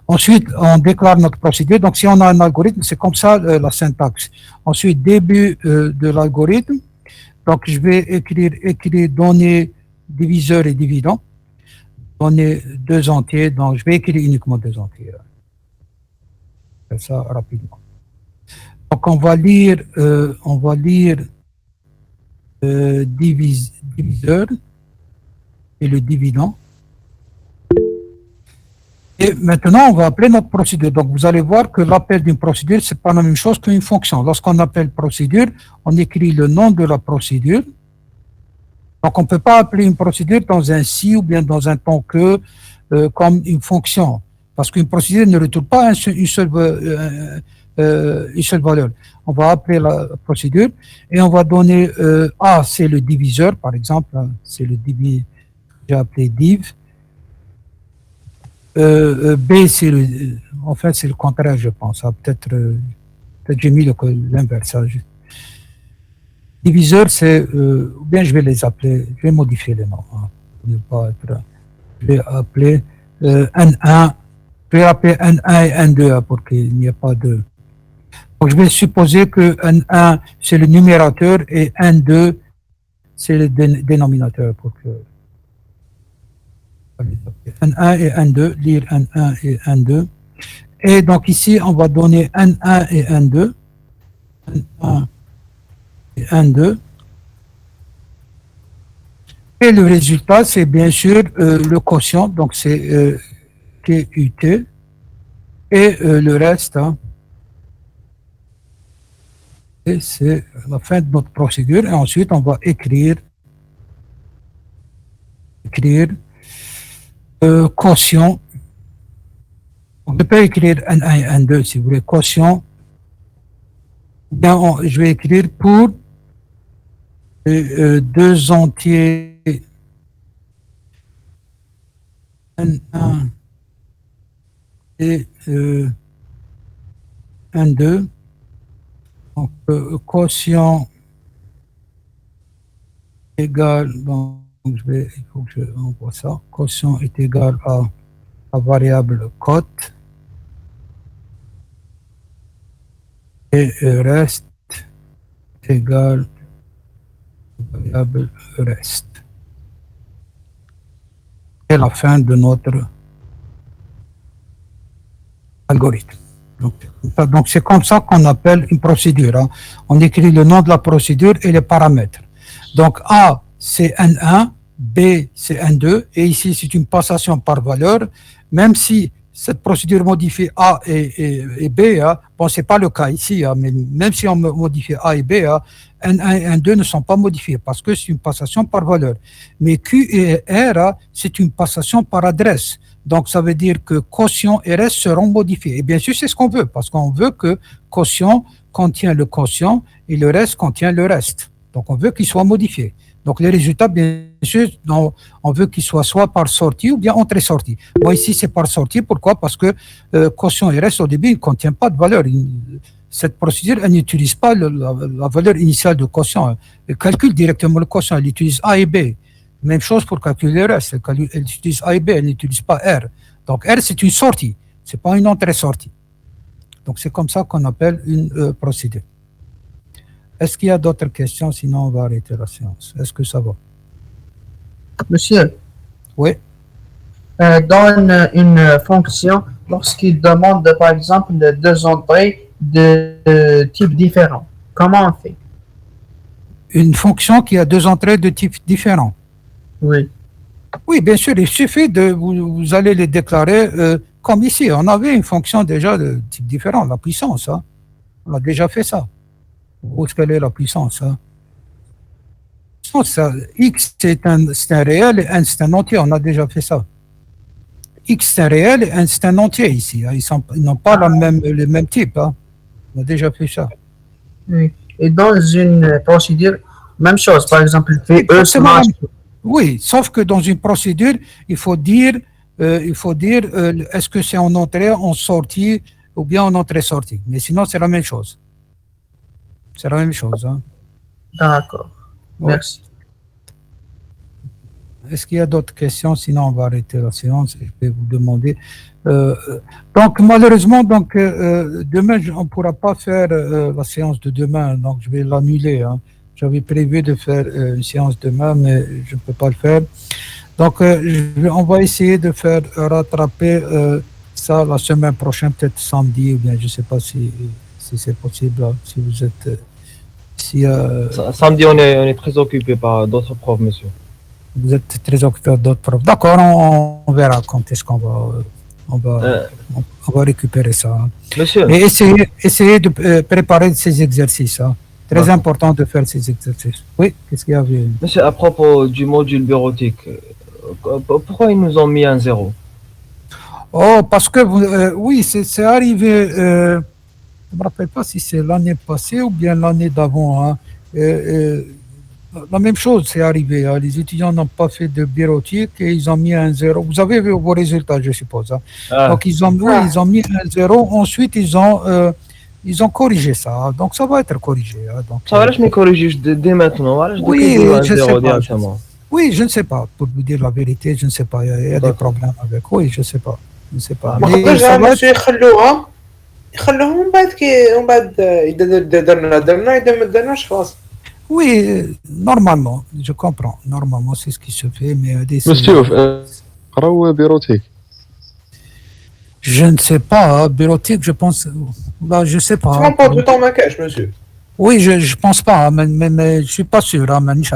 Ensuite, on déclare notre procédure. Donc, si on a un algorithme, c'est comme ça la syntaxe. Ensuite, début de l'algorithme. Donc, je vais écrire données diviseur et dividende. Donner deux entiers, donc je vais écrire uniquement deux entiers. Je fais ça rapidement. Donc on va lire diviseur et le dividende. Et maintenant, on va appeler notre procédure. Donc vous allez voir que l'appel d'une procédure, c'est pas la même chose qu'une fonction. Lorsqu'on appelle procédure, on écrit le nom de la procédure. Donc, on ne peut pas appeler une procédure dans un si ou bien dans un temps que comme une fonction. Parce qu'une procédure ne retourne pas une seule valeur. On va appeler la procédure et on va donner A, c'est le diviseur, par exemple. Hein, c'est le diviseur, j'ai appelé div. B, c'est le... En fait, c'est le contraire, je pense. Hein, peut-être j'ai mis l'inverse. Hein, diviseur, c'est, ou bien je vais les appeler, je vais modifier les noms. Hein, je vais appeler N1, je vais appeler N1 et N2 hein, pour qu'il n'y ait pas de... Donc je vais supposer que N1 c'est le numérateur et N2 c'est le dénominateur pour que... N1 et N2, lire N1 et N2. Et donc ici, on va donner N1 et N2. N1 1, 2. Et le résultat, c'est bien sûr le quotient, donc c'est QUT. Et le reste, hein, et c'est la fin de notre procédure. Et ensuite, on va écrire quotient. On ne peut pas écrire N1 et N2 si vous voulez, quotient. Bien, je vais écrire pour deux entiers N1 et N2. Donc, quotient égal, donc il faut que je envoie ça. Quotient est égal à la variable cote. Et reste égal variable reste. Et la fin de notre algorithme. Donc c'est comme ça qu'on appelle une procédure. Hein. On écrit le nom de la procédure et les paramètres. Donc A c'est N1, B c'est N2 et ici c'est une passation par valeur. Même si cette procédure modifie A et B. Bon, ce n'est pas le cas ici, mais même si on modifie A et B, N1 et N2 ne sont pas modifiés parce que c'est une passation par valeur. Mais Q et R, c'est une passation par adresse. Donc, ça veut dire que quotient et reste seront modifiés. Et bien sûr, c'est ce qu'on veut, parce qu'on veut que quotient contient le quotient et le reste contient le reste. Donc, on veut qu'il soit modifié. Donc, les résultats, bien sûr, on veut qu'ils soient soit par sortie ou bien entrée-sortie. Moi, ici, c'est par sortie. Pourquoi? Parce que quotient et reste, au début, il ne contient pas de valeur. Cette procédure, elle n'utilise pas la valeur initiale de quotient. Elle calcule directement le quotient. Elle utilise A et B. Même chose pour calculer le reste. Elle utilise A et B, elle n'utilise pas R. Donc, R, c'est une sortie. Ce n'est pas une entrée-sortie. Donc, c'est comme ça qu'on appelle une procédure. Est-ce qu'il y a d'autres questions? Sinon, on va arrêter la séance. Est-ce que ça va? Monsieur, Oui. dans une fonction, lorsqu'il demande, par exemple, deux entrées de type différent, comment on fait? Une fonction qui a deux entrées de type différent. Oui. Oui, bien sûr, il suffit de... Vous allez les déclarer comme ici. On avait une fonction déjà de type différent, la puissance. On a déjà fait ça. Où est-ce qu'elle est la puissance? X, c'est un réel et N, c'est un entier. On a déjà fait ça. X, c'est un réel et N, c'est un entier ici. Ils n'ont pas le même type. On a déjà fait ça. Oui. Et dans une procédure, même chose. Par exemple, VE smash. Oui, sauf que dans une procédure, il faut dire est-ce que c'est en entrée, en sortie ou bien en entrée-sortie. Mais sinon, c'est la même chose. C'est la même chose. D'accord. Ouais. Merci. Est-ce qu'il y a d'autres questions? Sinon, on va arrêter la séance et je vais vous demander. Donc, malheureusement, demain, on ne pourra pas faire la séance de demain. Donc, je vais l'annuler. J'avais prévu de faire une séance demain, mais je ne peux pas le faire. Donc, on va essayer de faire rattraper ça la semaine prochaine, peut-être samedi, ou bien je ne sais pas si c'est possible, si vous êtes... Samedi, on est très occupé par d'autres profs, monsieur. Vous êtes très occupé d'autres profs. D'accord, on verra quand est-ce qu'on va récupérer ça. Monsieur. Mais essayez de préparer ces exercices. Très important de faire ces exercices. Oui, qu'est-ce qu'il y avait? Monsieur, à propos du module bureautique, pourquoi ils nous ont mis un 0? Oh, parce que oui, c'est arrivé, je ne me rappelle pas si c'est l'année passée ou bien l'année d'avant. La même chose, c'est arrivé. Les étudiants n'ont pas fait de bureautique et ils ont mis un 0. Vous avez vu vos résultats, je suppose. Donc, ils ont mis un 0. Ensuite, ils ont corrigé ça. Donc, ça va être corrigé. Donc, ça va, je me corrige dès maintenant. Oui, je ne sais pas. Oui, je ne sais pas. Pour vous dire la vérité, je ne sais pas. Il y a des problèmes avec. Oui, je ne sais pas. Je ne sais pas. Mais ça va être... يخلوهم ومن بعد إذا درنا خلاص. Oui, normalement, je comprends. Normalement, c'est ce qui se fait, mais Monsieur, قراو bureautique. Je ne sais pas, bureautique, je pense... Bah, je ne sais pas. Tu remportes le temps ma cache, monsieur. Oui, je ne pense pas, mais je ne suis pas sûr. Mais je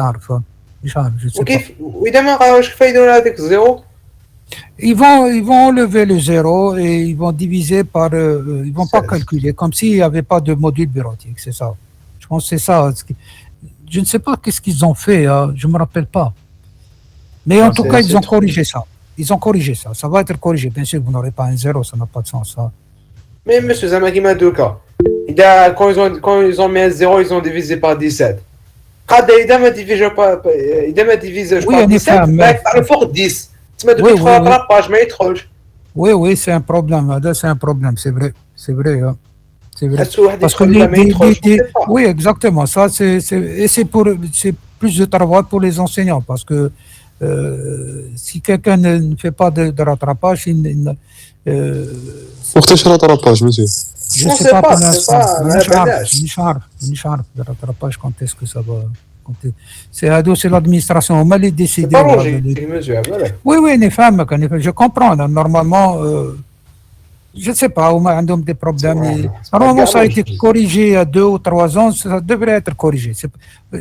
sais pas. وإذا ما قراوش كيف يديروا هذيك الزيرو؟ Ils vont enlever le 0 et ils vont diviser par... ils vont pas calculer, comme s'il n'y avait pas de module bureautique, c'est ça. Je pense que c'est ça. Je ne sais pas qu'est-ce qu'ils ont fait, je ne me rappelle pas. Mais en tout cas, ils ont corrigé ça. Ils ont corrigé ça. Ça va être corrigé. Bien sûr, vous n'aurez pas un 0, ça n'a pas de sens. Mais monsieur Zama Kima Douka, quand ils ont mis un 0, ils ont divisé par 17. إذا ما ديفيجو par 17, il faut 10. Oui, oui, c'est un problème. C'est un problème, c'est vrai. C'est vrai. C'est vrai. Parce que oui, exactement. Ça, c'est plus de travail pour les enseignants. Parce que si quelqu'un ne fait pas de rattrapage, وقتاش rattrapage, monsieur? Je ne sais pas pour l'instant. Je de rattrapage, quand est-ce que ça va... C'est l'administration. On m'a les décidé. C'est pas logique, monsieur. Oui, les femmes, je comprends. Normalement, je ne sais pas, on a des problèmes. Normalement, ça a été corrigé il y a 2 ou 3 ans, ça devrait être corrigé.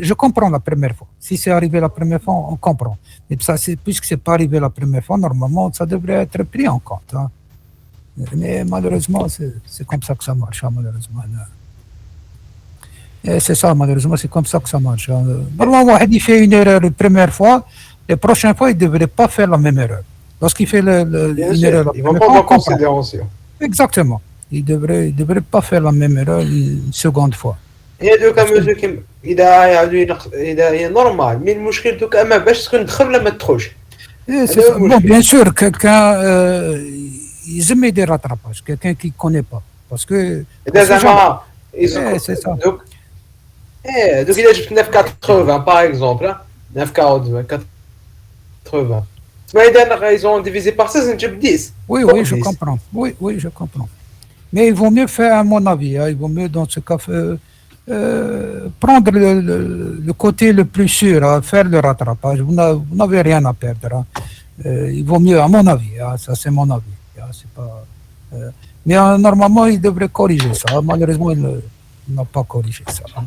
Je comprends la première fois. Si c'est arrivé la première fois, on comprend. Mais ça, puisque ce n'est pas arrivé la première fois, normalement, ça devrait être pris en compte. Mais malheureusement, c'est comme ça que ça marche, hein, malheureusement. Et c'est ça, malheureusement, c'est comme ça que ça marche. Hein. Normalement, il fait une erreur la première fois, les prochaines fois, il ne devrait pas faire la même erreur. Lorsqu'il fait une erreur la Ils vont première prendre fois, en considération. exactement. Il devrait pas faire la même erreur une seconde fois. هي دوكا monsieur كيما اذا يعني اذا هي نورمال مي المشكل دوكا اما باش تكون تدخل ولا ما تدخلش. Bon, bien sûr, quelqu'un, ils aiment des rattrapages, quelqu'un qui ne connaît pas. Parce que. اذا زعما c'est ça. دوك اذا جبت 980 par exemple 980 تسمى اذا ils ont divisé par 16 نجيب 10. Oui, je comprends. Oui, je comprends. Mais il vaut mieux faire, à mon avis, hein, il vaut mieux dans ce cas prendre le côté le plus sûr, hein, faire le rattrapage. Vous n'avez rien à perdre. Hein. Il vaut mieux, à mon avis, hein, ça c'est mon avis. Hein, c'est pas, mais normalement, il devrait corriger ça. Malheureusement, il n'a pas corrigé ça. Hein.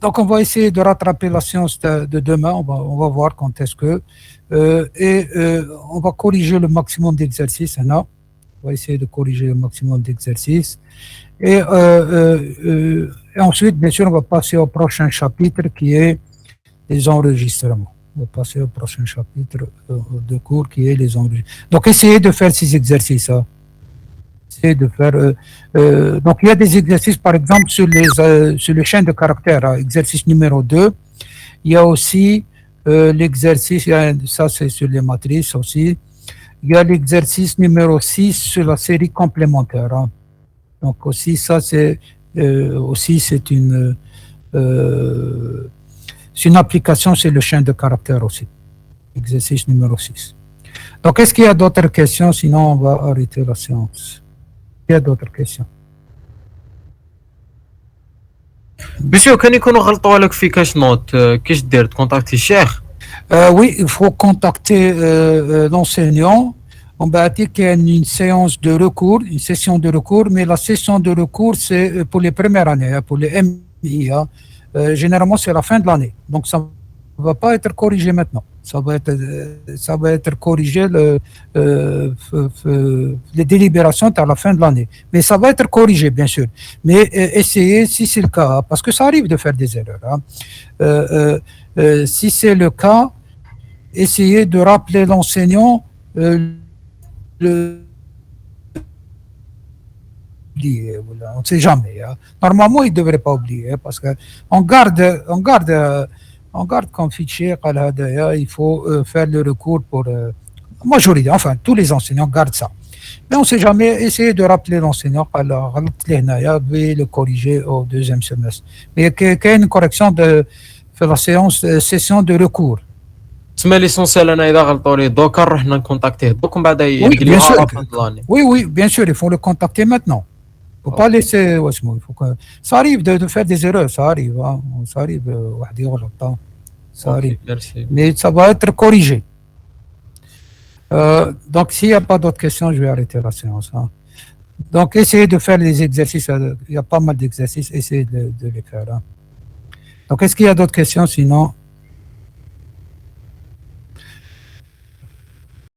Donc, on va essayer de rattraper la séance de demain. On va voir quand est-ce que. On va corriger le maximum d'exercices. Hein, on va essayer de corriger le maximum d'exercices. Et ensuite, bien sûr, on va passer au prochain chapitre qui est les enregistrements. On va passer au prochain chapitre de cours qui est les enregistrements. Donc, essayez de faire ces exercices. Hein. Essayez de faire. Donc, il y a des exercices, par exemple, sur les chaînes de caractères. Hein, exercice numéro 2. Il y a aussi l'exercice, ça c'est sur les matrices aussi. Il y a l'exercice numéro 6 sur la série complémentaire. Hein. Donc aussi, ça c'est une application sur le chaîne de caractères aussi. Exercice numéro 6. Donc est-ce qu'il y a d'autres questions? Sinon, on va arrêter la séance. Il y a d'autres questions? Monsieur, كان يكونوا غلطوا لك في كاش نوت كيش دير تكونتاكتي الشيخ؟ Oui, il faut contacter l'enseignant. On va dire qu'il y a une séance de recours, une session de recours, mais la session de recours, c'est pour les premières années, hein, pour les MI. Hein. Généralement, c'est la fin de l'année. Donc, ça ne va pas être corrigé maintenant. Ça va être corrigé les délibérations à la fin de l'année. Mais ça va être corrigé, bien sûr. Mais essayez, si c'est le cas, parce que ça arrive de faire des erreurs. Hein. Si c'est le cas, essayez de rappeler l'enseignant on ne sait jamais. Hein. Normalement, il ne devrait pas oublier, hein, parce qu'on garde comme fichier, il faut faire le recours pour majorité, enfin, tous les enseignants gardent ça. Mais on ne sait jamais, essayez de rappeler l'enseignant, le corriger au deuxième semestre. Mais qu'il y ait une correction de la session de recours. تسمى ليسونسيال انا اذا غلطوا لي دوكا نروح نكونتاكتيه دوك من بعد يقليو على فان. Oui, bien sûr, il faut le contacter maintenant. Il ne faut pas laisser. Ça arrive de faire des erreurs, ça arrive. Hein. Ça arrive, ça arrive. Merci. Mais ça va être corrigé. Donc, s'il n'y a pas d'autres questions, je vais arrêter la séance. Hein. Donc, essayez de faire les exercices. Il y a pas mal d'exercices, essayez de les faire. Hein. Donc, est-ce qu'il y a d'autres questions? Sinon,